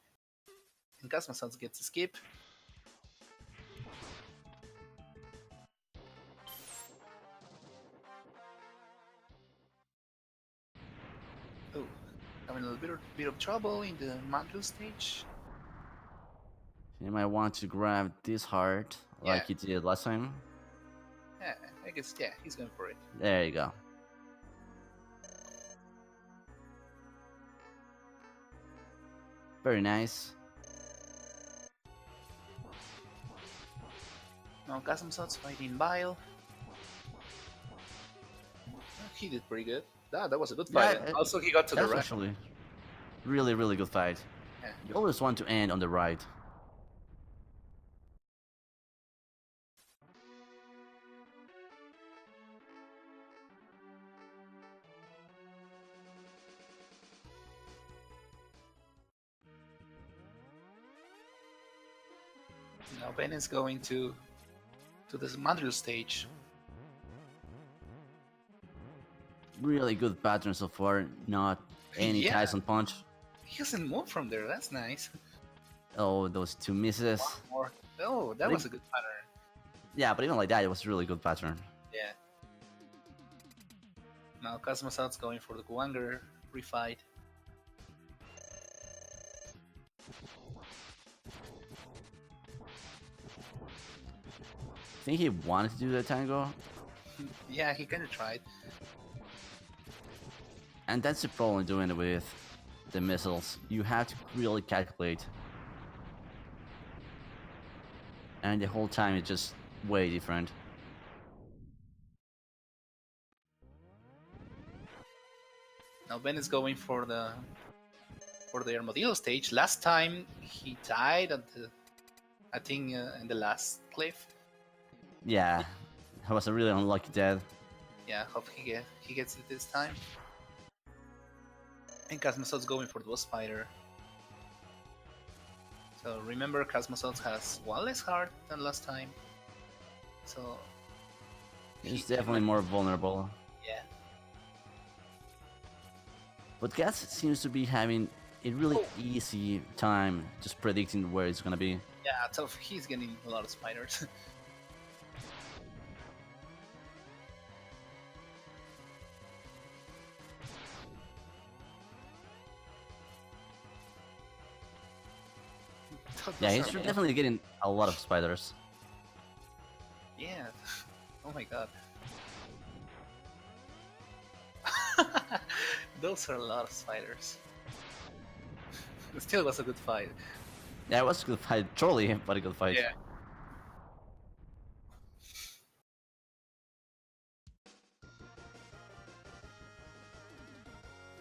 and Kazmazotz gets a skip. Oh, having a little bit of trouble in the Mantle stage. You might want to grab this heart Yeah, like you did last time. yeah, I guess, yeah, he's going for it. There you go. Very nice. Now Kazmazotz fighting Bile. He did pretty good. That was a good fight. Yeah, Also, he got to the that's right. actually really good fight. Yeah. You always want to end on the right. Now Ben is going to this Madrigal stage. Really good pattern so far. Not any Yeah. Tyson punch. He hasn't moved from there. That's nice. Oh, those two misses. One more. Oh, that was a good pattern. Yeah, but even like that, it was a really good pattern. Yeah. Now Kazmazotz going for the Guanger refight. I think he wanted to do the tango, Yeah, he kind of tried. and that's the problem doing it with the missiles. You have to really calculate, and the whole time it's just way different. Now Ben is going for the Armadillo stage. Last time he died at the, I think in the last cliff. Yeah, that was a really unlucky death. Yeah, hope he gets it this time. And Kazmazotz going for the Spider. So remember, Kazmazotz has one less heart than last time. So He's definitely more vulnerable. yeah. But Gas seems to be having a really easy time just predicting where it's gonna be. Yeah, so he's getting a lot of spiders. Yeah, he's definitely getting a lot of spiders. Yeah. Oh my god. Those are a lot of spiders. It still was a good fight. Yeah, it was a good fight, truly, but a good fight. Yeah.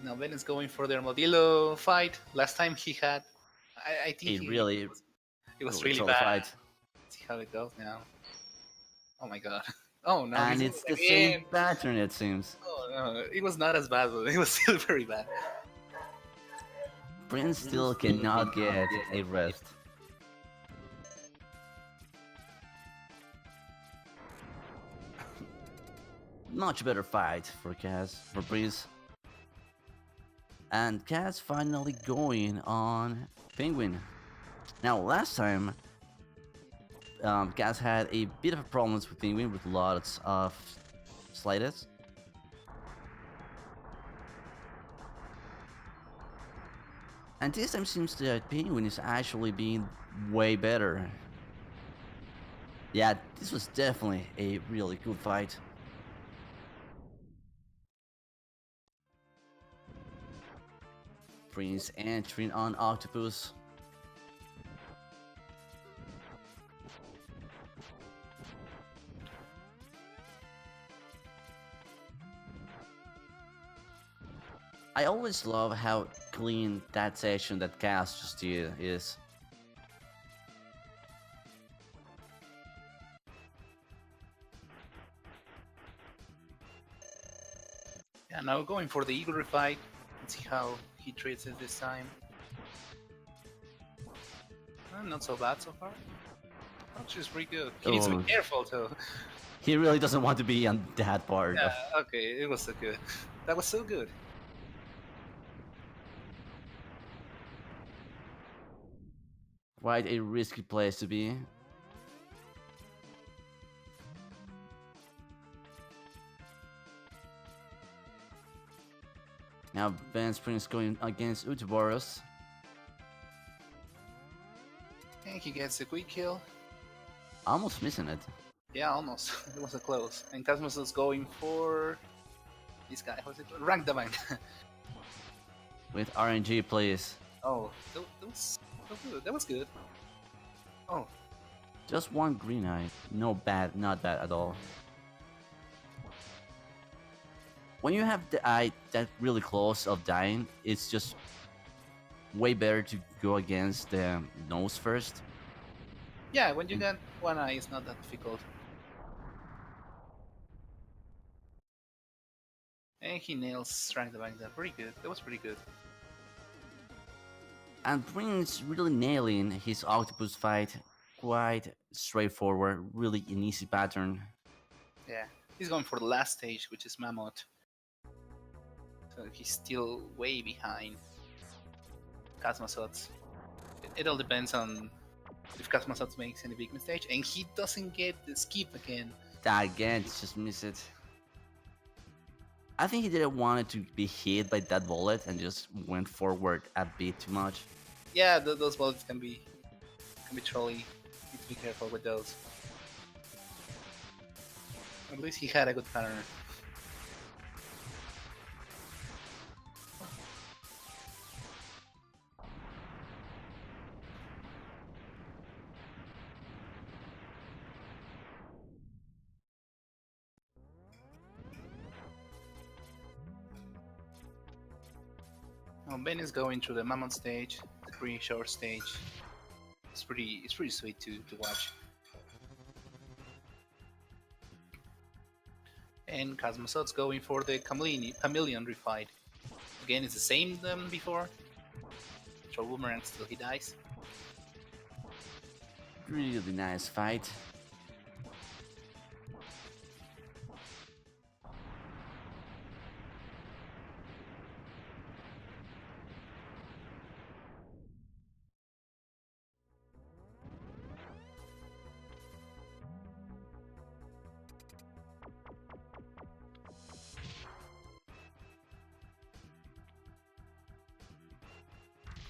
Now Ben is going for the Armadillo fight. Last time he had, I think It really, it was really really trolley bad. fight. Let's see how it goes now. Oh my god. Oh no. And he's it's the again. same pattern, it seems. Oh no, it was not as bad, but it was still very bad. Prince still cannot get a rest. Much better fight for Prince. And Kaz finally going on Penguin. Now, last time, Kaz had a bit of problems with Penguin with lots of slides. And this time seems that Penguin is actually being way better. Yeah, this was definitely a really good fight. Prince entering on Octopus. I always love how clean that section that Cass just did is. Yeah, now going for the Eagle refight. Let's see how he treats it this time. Not so bad so far. Actually, it's pretty good. He needs to be careful though. He really doesn't want to be on that part. Yeah, okay, it was so good. That was so good. Quite a risky place to be. Now VenezPrince going against Utuboros. And he gets a quick kill. Almost missing it. Yeah, almost. It was a close. And Kazmazotz is going for this guy. How's it? Rank the bank. With RNG, please. Oh, that was good. That was good. Oh, Just one green eye. No bad, not bad at all. When you have the eye that really close of dying, it's just way better to go against the nose first. yeah. When you get one eye, it's not that difficult. And he nails rank the bank. That pretty good. That was pretty good. And Prince really nailing his octopus fight. Quite straightforward, really an easy pattern. Yeah, he's going for the last stage, which is Mammoth. So he's still way behind Kazmazotz. It all depends on if Kazmazotz makes any big mistake, and he doesn't get the skip again. Again, just miss it. I think he didn't want it to be hit by that bullet and just went forward a bit too much. Yeah, those bullets can be trolly. Need to be careful with those. At least he had a good pattern. Now Ben is going through the Mammoth stage. It's a pretty short stage. It's pretty sweet to watch. And Kazmazotz's going for the chameleon refight. Again, it's the same than before. Throw boomerang till he dies. Really nice fight.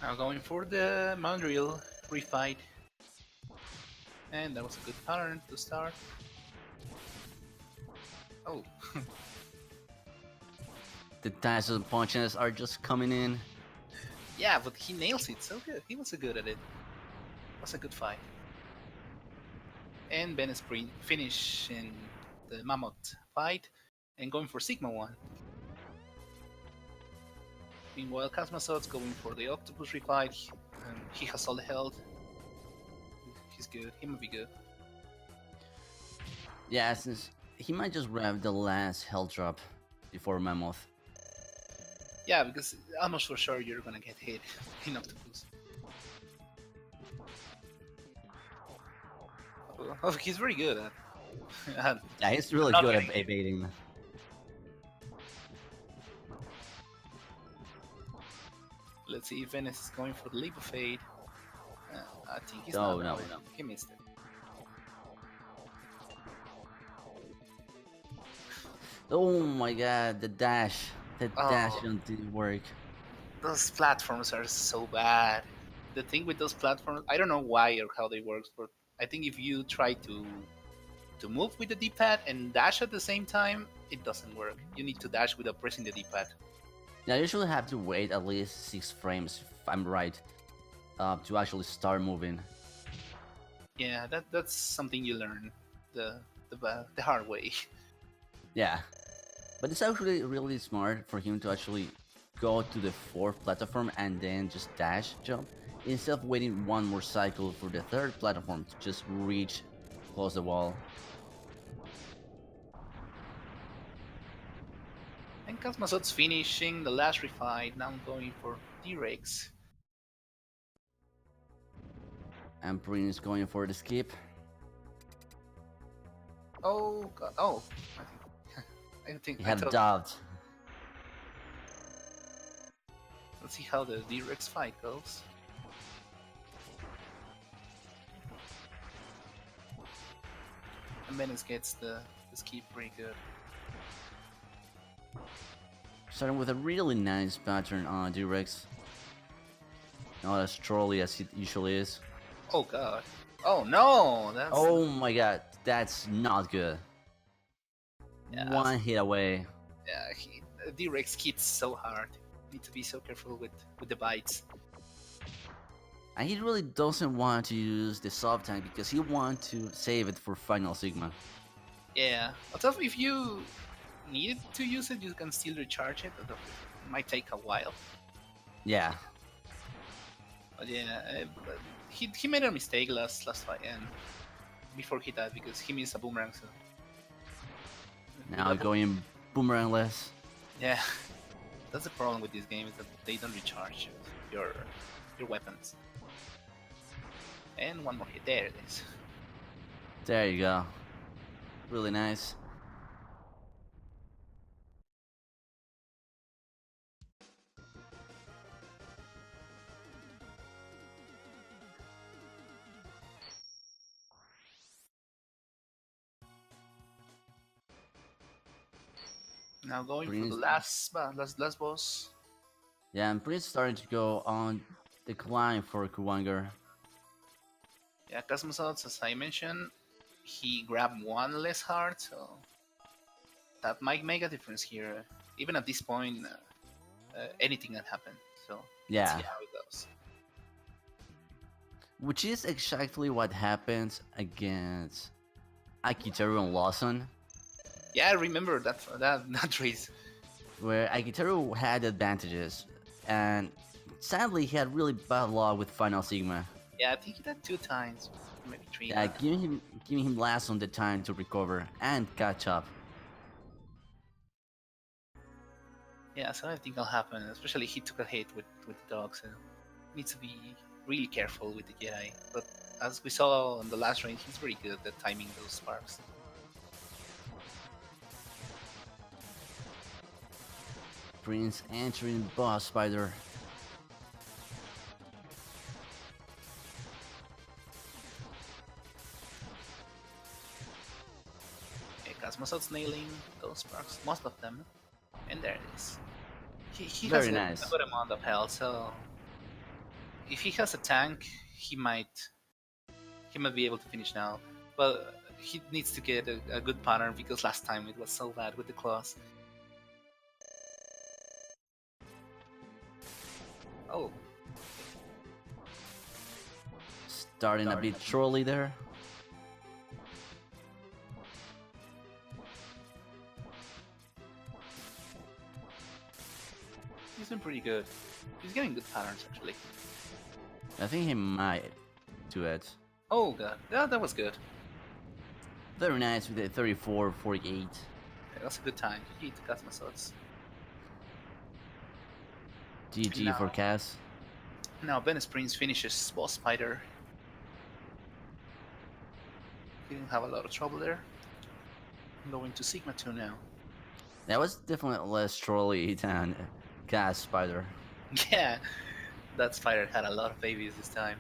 Now going for the Mondriel refight. And that was a good pattern to start. Oh. The Tyson punches are just coming in. Yeah, but he nails it so good. He was so good at it. It was a good fight. And VenezPrince finishing the Mammoth fight and going for Sigma 1. Meanwhile, Kazmazotz going for the Octopus refight. He has all the health. He's good. He might be good. Yeah, since he might just grab the last health drop before Mammoth. Yeah, because almost for sure you're gonna get hit in Octopus. Oh, he's very good at. Yeah, he's really Not good at getting- evading. Let's see if Venice is going for the Leap of Fate. I think he's No, not. no, going. no. He missed it. Oh my god, the dash. The Oh. dash didn't work. Those platforms are so bad. The thing with those platforms, I don't know why or how they work, but I think if you try to move with the D-pad and dash at the same time, it doesn't work. You need to dash without pressing the D-pad. Now you should have to wait at least 6 frames, if I'm right, to actually start moving. Yeah, that's something you learn the hard way. Yeah, but it's actually really smart for him to actually go to the 4th platform and then just dash jump, instead of waiting one more cycle for the 3rd platform to just reach close the wall. And Kazmazotz finishing the last refight, now going for D-Rex. And Prince going for the skip. Oh god, oh. I think He I had thought- doubt. Let's see how the D-Rex fight goes. And Menace gets the skip pretty good. Starting with a really nice pattern on D-Rex. Not as trolly as it usually is. Oh god. Oh no! That's Oh my god, that's not good. yeah, One hit away. yeah. D-Rex hits so hard. Need to be so careful with the bites. And he really doesn't want to use the soft tank because he wants to save it for Final Sigma. Yeah. Although if you needed to use it, you can still recharge it. Although it might take a while. Yeah. But yeah, but he made a mistake last fight and before he died because he missed a boomerang. So Now going boomerangless. yeah, that's the problem with this game is that they don't recharge your weapons. And one more hit. There it is. There you go. Really nice. Now going for Prince. the last boss. Yeah, and Prince starting to go on decline for Kuwanger. Yeah, Kazmazotz, as I mentioned, he grabbed one less heart, so that might make a difference here. Even at this point, anything can happen. So let's Yeah. see how it goes. Which is exactly what happens against Akiteru and Lawson, Yeah, I remember that race. where Akiteru had advantages, and sadly he had really bad luck with Final Sigma. Yeah, I think he did 2 times, maybe 3. Yeah, giving him last on the time to recover and catch up. Yeah, so I think will happen. Especially he took a hit with the dog, so needs to be really careful with the Jedi. But as we saw in the last range, he's very good at timing those sparks. Prince entering Boss Spider. Okay, Kazmazotz nailing those sparks, most of them, and there it is. He Very has nice. a good amount of health, so if he has a tank, he might be able to finish now. But he needs to get a good pattern because last time it was so bad with the claws. Oh, Starting a bit trolly there. he's been pretty good. He's getting good patterns actually. I think he might do it. Oh god, yeah, that was good. Very nice with the 34-48. That's a good time. GG to Kazmazotz. GG Now- for Kaz. Now VenezPrince finishes Boss Spider. He didn't have a lot of trouble there. Going to Sigma 2 now. That was definitely less trolly than Kaz Spider. Yeah, that spider had a lot of babies this time.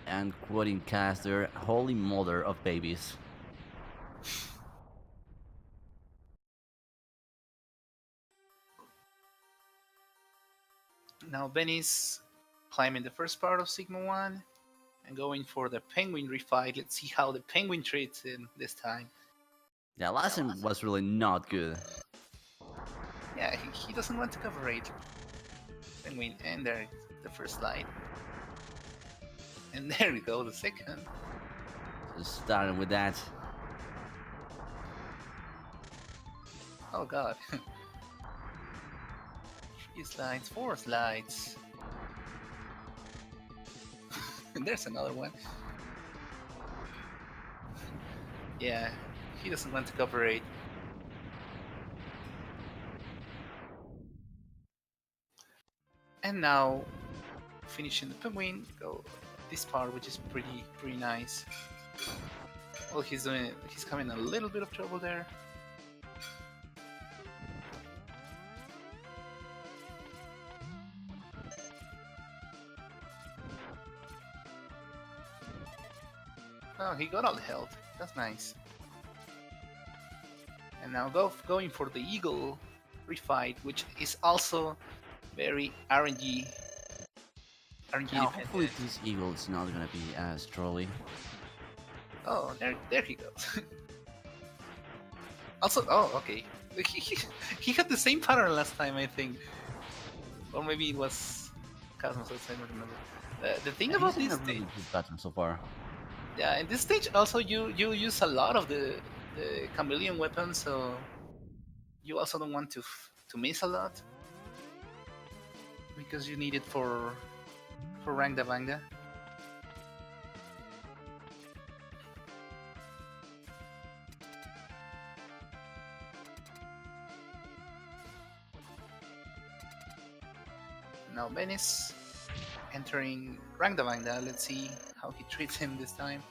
And quoting Kaz there, holy mother of babies. Now Benny's climbing the first part of Sigma 1 and going for the penguin refight. Let's see how the penguin treats him this time. Yeah, last time was really not good. Yeah, he doesn't want to cover it. Penguin, and there, the first slide. And there we go, the second. Just starting with that. Oh god. 3 slides, 4 slides. And there's another one. Yeah, he doesn't want to cooperate. And now, finishing the penguin, go this part, which is pretty nice. Well, he's having a little bit of trouble there. Oh, he got all the health. That's nice. And now going for the Eagle refight, which is also very RNG Now, hopefully, dependent. this eagle is not gonna be as trolly. Oh, there he goes. Also, oh, okay. He had the same pattern last time, I think, or maybe it was Kazmazotz. I don't remember. The thing Yeah, he's about in this a stage, really good pattern so far. yeah, in this stage also you use a lot of the chameleon weapons, so you also don't want to miss a lot because you need it for Rangda Vangda. Now Venice entering Rangda Vangda. Let's see how he treats him this time.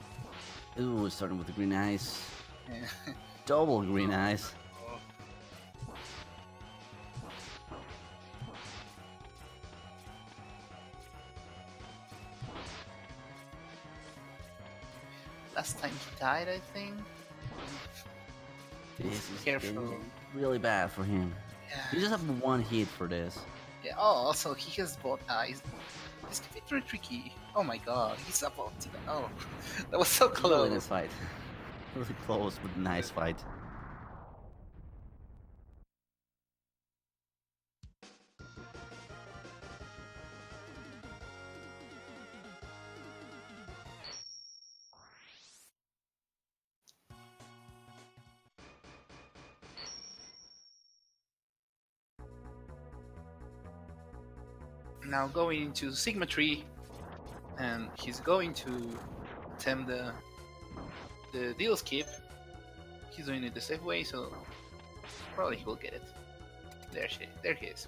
Ooh, starting with the green eyes. Yeah. Double green eyes. Last time he died, I think. This is Careful. getting really bad for him. He Yeah. just have one hit for this. Yeah. Oh, also he has both eyes. This can be very tricky. Oh my god, he's about to. Oh, that was so Really close. nice fight. Really close, but nice fight. Now going into Sigma Tree, and he's going to attempt the deal skip. He's doing it the safe way, so probably he will get it. There he is.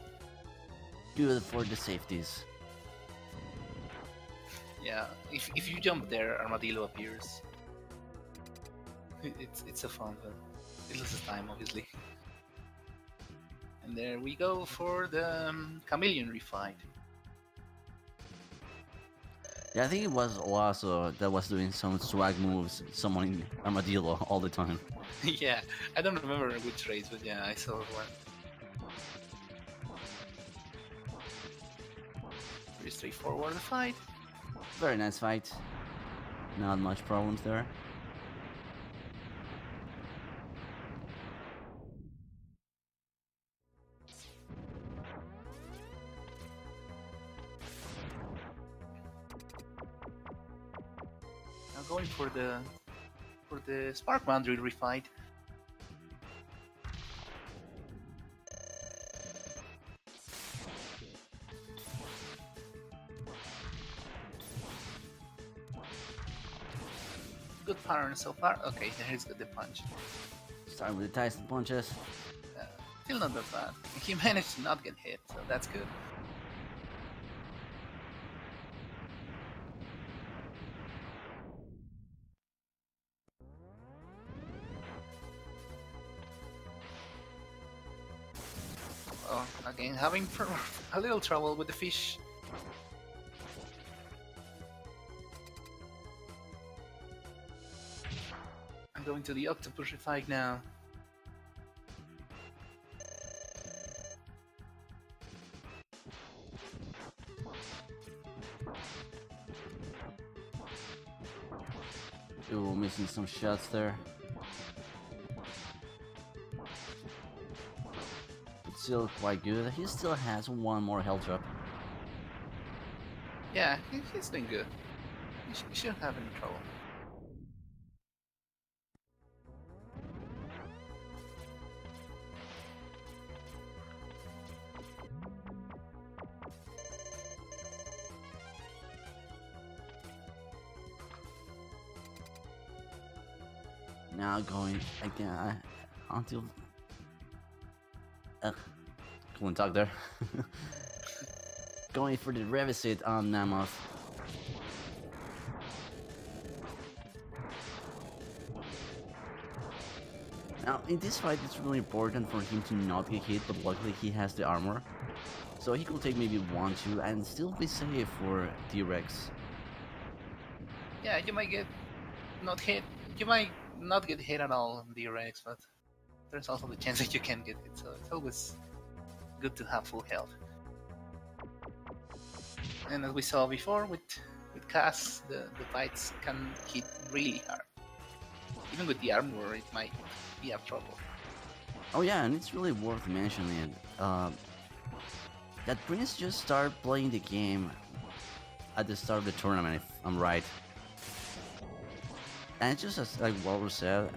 Good for the safeties. Yeah, if you jump there, Armadillo appears. It's a fun, but it loses time, obviously. And there we go for the Chameleon refight. Yeah, I think it was Oaso that was doing some swag moves, summoning Armadillo all the time. Yeah, I don't remember which race, but yeah, I saw one. Pretty straightforward fight. Very nice fight. Not much problems there. Now going for the Spark Boundary refight. Good pattern so far. Okay, here's the punch. Starting with the Tyson punches. Uh, Still not that bad. He managed to not get hit, so that's good. Oh, again, having a little trouble with the fish. I'm going to the octopus refight now. Ooh, missing some shots there. But still quite good. He still has one more health drop. Yeah, he's doing good. He shouldn't have any trouble. Now going again until. Couldn't talk there. Going for the revisit on Namoth. Now, in this fight, it's really important for him to not get hit, but luckily he has the armor. So he could take maybe 1-2 and still be safe for T-Rex. Yeah, you might get not hit. You might not get hit at all in the Rex, but there's also the chance that you can get hit. So it's always good to have full health. And as we saw before with Cass, the bites can hit really hard. Even with the armor, it might be a trouble. Oh yeah, and it's really worth mentioning that Prince just started playing the game at the start of the tournament, if I'm right. And it's just as like Walter said,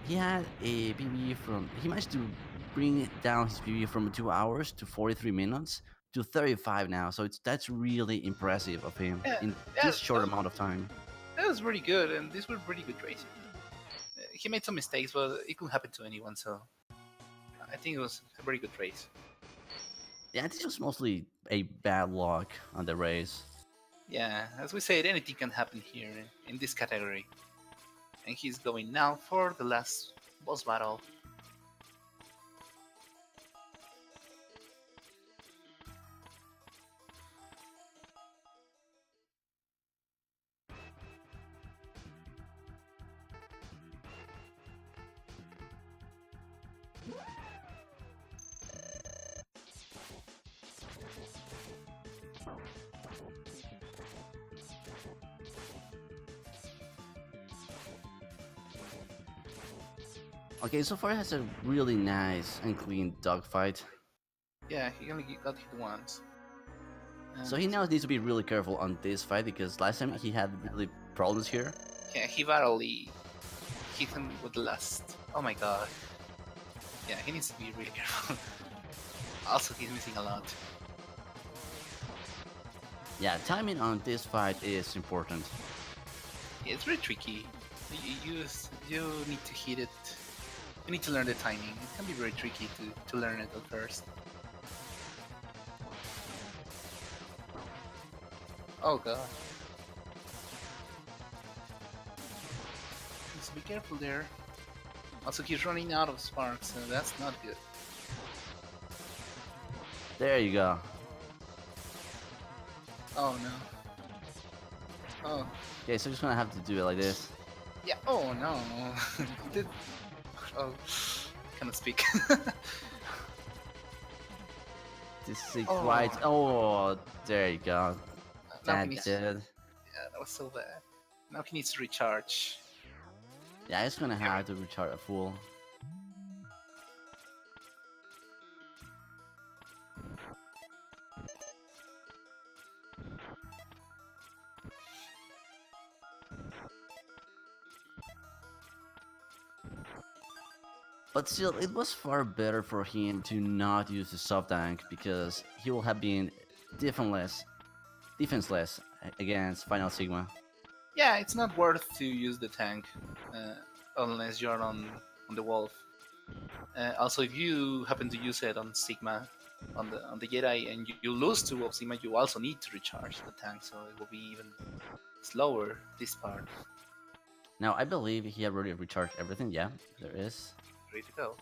he had a PB from he managed to bring down his PB from 2 hours to 43 minutes to 35 now. So that's really impressive of him Yeah, in yeah, this short amount of time. that was really good, and these were pretty good races. He made some mistakes, but it could happen to anyone. So I think it was a very good race. Yeah, it's just mostly a bad luck on the race. Yeah, as we said, anything can happen here in this category. And he's going now for the last boss battle. Okay, so far it has a really nice and clean dogfight. Yeah, he only got hit once. So he now needs to be really careful on this fight because last time he had really problems here. Yeah, he barely hit him with the last. Oh my god. Yeah, he needs to be really careful. Also, he's missing a lot. Yeah, timing on this fight is important. Yeah, it's very tricky. You need to hit it. You need to learn the timing. It can be very tricky to learn it at first. Oh god. Just be careful there. Also, he's running out of sparks, so that's not good. There you go. Oh no. Oh. Okay, so just gonna have to do it like this. Yeah. Oh no. Did... Oh. Cannot speak. This is Oh. quite. Oh, there you go. Now he That needs... did. Yeah, that was so bad. Now he needs to recharge. Yeah, it's gonna have to recharge a full. But still, it was far better for him to not use the soft tank because he will have been defenseless against Final Sigma. Yeah, it's not worth to use the tank uh, unless you're on the wolf. Also, if you happen to use it on Sigma, on the Jedi, and you lose to Wolf Sigma, you also need to recharge the tank, so it will be even slower this part. Now, I believe he already recharged everything. Yeah, there is. Ready to go.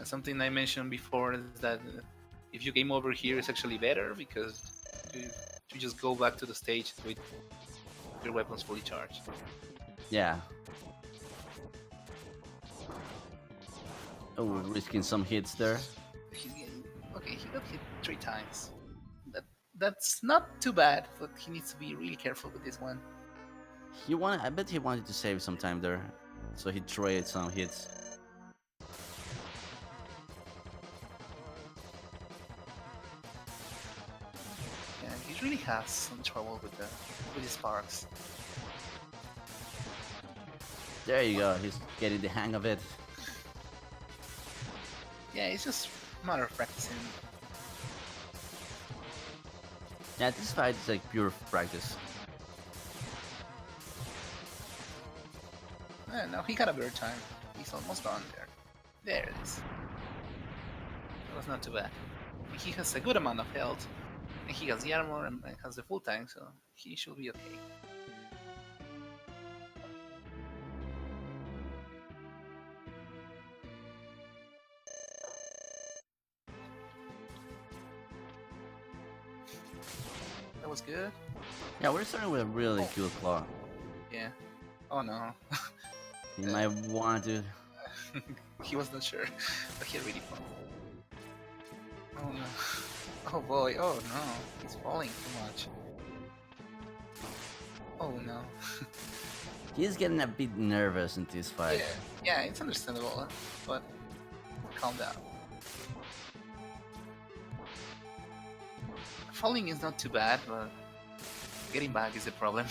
Something I mentioned before is that if you game over here, it's actually better because you, you just go back to the stage with your weapons fully charged. Yeah. Oh, risking some hits there. He's getting, okay, he got hit 3 times. That's not too bad, but he needs to be really careful with this one. I bet he wanted to save some time there, so he traded some hits. Yeah, he really has some trouble with his sparks. There you go. He's getting the hang of it. Yeah, it's just a matter of practicing. Yeah, this fight is like pure practice. Now he got a better time. He's almost done there. There it is. That was not too bad. He has a good amount of health, and he has the armor and has the full tank, so he should be okay. That was good. Yeah, we're starting with a really good claw. Yeah. Oh no. You might want to. He was not sure, but he really fell. Oh no. Oh boy. Oh no. He's falling too much. Oh no. He's getting a bit nervous in this fight. Yeah, it's understandable, but calm down. Falling is not too bad, but getting back is the problem.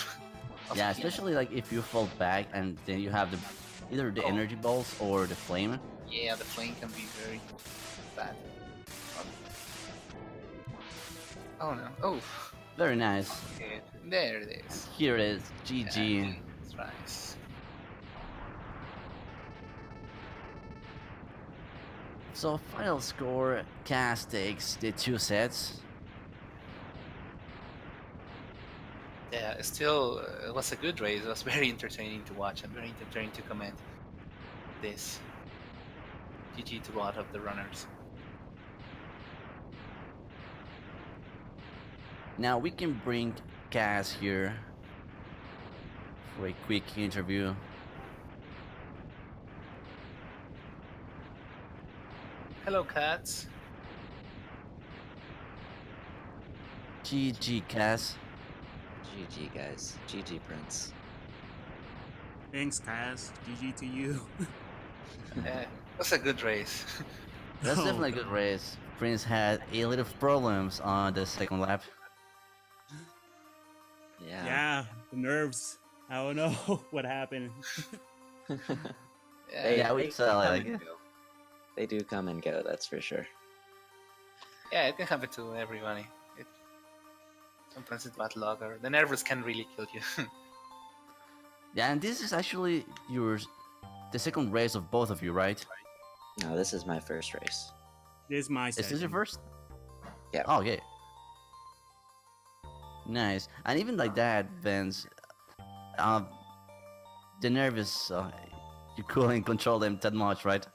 Yeah, especially like if you fall back and then you have the either the energy balls or the flame. Yeah, the flame can be very bad. Oh no. Oh. Very nice. Okay. There it is. Here it is. GG. Yeah, that's right. So final score, Kaz takes the 2 sets. Yeah, still, it was a good race. It was very entertaining to watch and very entertaining to comment this. GG to both of the runners. Now we can bring Kaz here for a quick interview. Hello, cats. GG, Kaz. GG, guys. GG, Prince. Thanks, Kaz. GG to you. Yeah, that's a good race. That's Oh, definitely a good race. Prince had a little problems on the second lap. Yeah. Yeah, the nerves. I don't know what happened. Yeah, we saw come like and go. They do come and go, that's for sure. Yeah, it can happen to everybody. Sometimes it's bad luck, or the nerves can really kill you. yeah, and this is actually the second race of both of you, right? No, this is my first race. This is my Is this your second. first? Yeah. Oh, okay. Nice. And even like that, Vince, the nervous, you couldn't control them that much, right?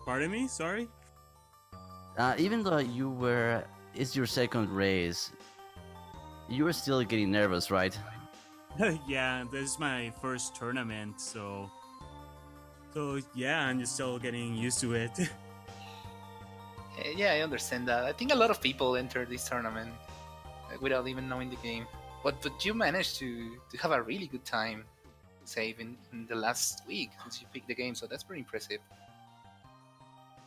Pardon me? Sorry? Even though it's your second race, you were still getting nervous, right? Yeah, this is my first tournament, so yeah, I'm just still getting used to it. Yeah, I understand that. I think a lot of people enter this tournament without even knowing the game. But you managed to have a really good time, save in the last week since you picked the game, so that's pretty impressive.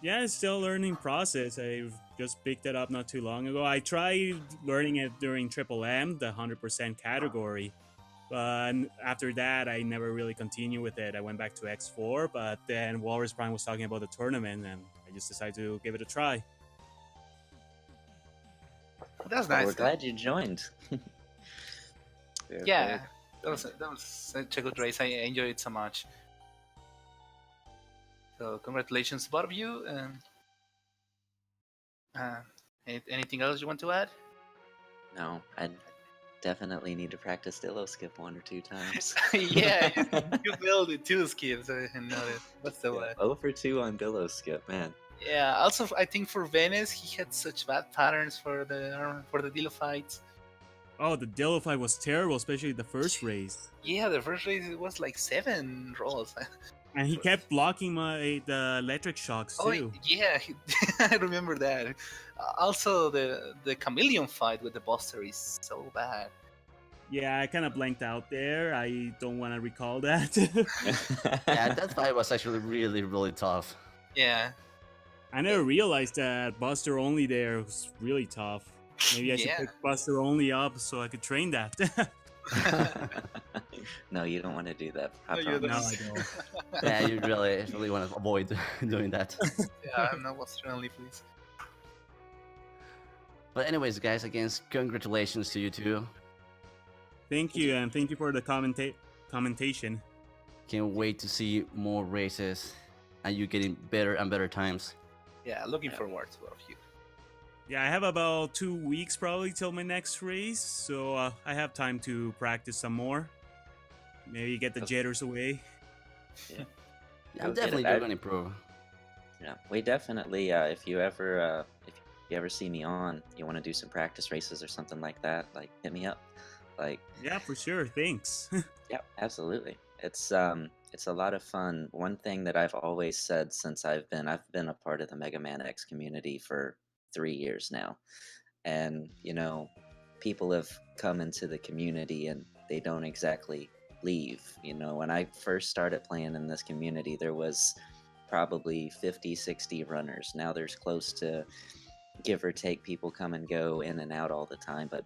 Yeah, it's still a learning process. I just picked it up not too long ago. I tried learning it during Triple M, the 100% category. But after that, I never really continued with it. I went back to X4, but then Walrus Prime was talking about the tournament, and I just decided to give it a try. That's Well, nice. we're glad you joined. Yeah, that was such a good race. I enjoyed it so much. So congratulations, both of you. Anything else you want to add? No, I definitely need to practice Dillo skip 1 or 2 times. Yeah, you build it too, Skip. So I know it. What's the word? 0 for 2 on Dillo skip, man. Yeah. Also, I think for Venice, he had such bad patterns for the Dilo fights. Oh, the Dillo fight was terrible, especially the first race. Yeah, the first race it was like 7 rolls. And he kept blocking the electric shocks too. Oh yeah, I remember that. Also, the chameleon fight with the Buster is so bad. Yeah, I kind of blanked out there. I don't want to recall that. Yeah, that fight was actually really, really tough. Yeah. I never realized that Buster only there was really tough. Maybe I should Yeah. pick Buster only up so I could train that. No, you don't want to do that. I No, you no, promise. I don't. Yeah, you really want to avoid doing that. Yeah, I'm not Buster only, please. But anyways, guys, again, congratulations to you two. Thank you, and thank you for the commentation. Can't wait to see more races and you getting better and better times. Yeah, looking forward to both of you. Yeah, I have about 2 weeks probably till my next race, so I have time to practice some more. Maybe get the Okay. jitters away. Yeah. I'm Go get definitely it. going to improve. Yeah, we definitely. If you ever, you ever see me on, you want to do some practice races or something like that, like hit me up. Like, Yeah, for sure. Thanks. yeah, absolutely. It's a lot of fun. One thing that I've always said since I've been a part of the Mega Man X community for 3 years now, and people have come into the community and they don't exactly leave. When I first started playing in this community, there was probably 50, 60 runners. Now there's close to, give or take, people come and go in and out all the time, but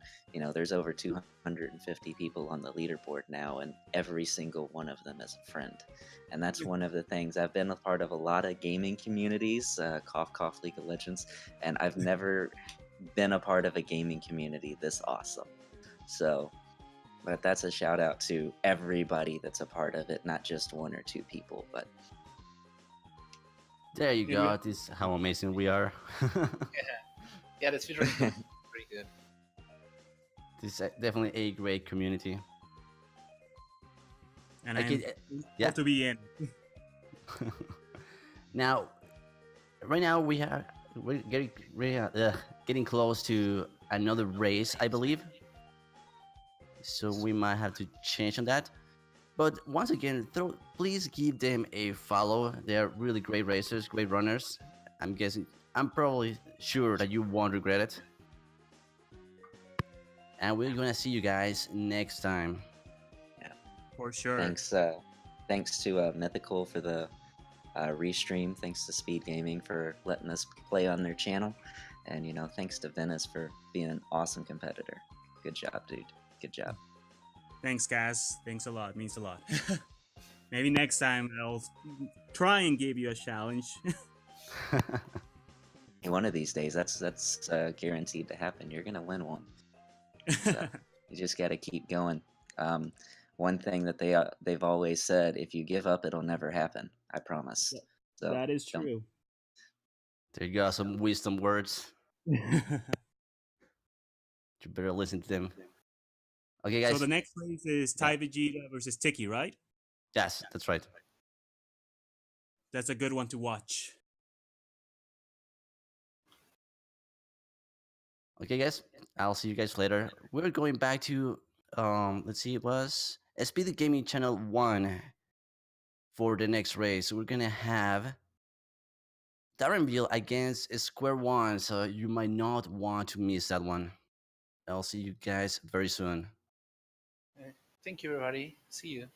there's over 250 people on the leaderboard now, and every single one of them is a friend. And that's one of the things. I've been a part of a lot of gaming communities, cough cough, League of Legends, and I've never been a part of a gaming community this awesome. So, but that's a shout out to everybody that's a part of it, not just one or two people. But There you And go. This is how amazing we are. Yeah, that's really cool. Pretty good. This is definitely a great community. and I I'm can, yeah. to be in. Now, right now we're getting close to another race, I believe. So we might have to change on that. But once again, please give them a follow. They're really great racers, great runners. I'm probably sure that you won't regret it. And we're gonna see you guys next time. For sure. thanks to Mythical for the restream. Thanks to Speed Gaming for letting us play on their channel, and thanks to Venice for being an awesome competitor. Good job, dude. Good job. Thanks, guys. Thanks a lot. Means a lot. Maybe next time I'll try and give you a challenge. One of these days, that's guaranteed to happen. You're gonna win one. So you just got to keep going. One thing that they've always said: if you give up, it'll never happen. I promise. So That is don't- true. There you go, some wisdom words. You better listen to them. Okay, guys. So the next race is Ty Vegeta versus Tiki, right? Yes, that's right. That's a good one to watch. Okay, guys. I'll see you guys later. We're going back to let's see, it was Speed Gaming Channel 1 for the next race. We're gonna have Darrenville against Square One, so you might not want to miss that one. I'll see you guys very soon. Thank you, everybody. See you.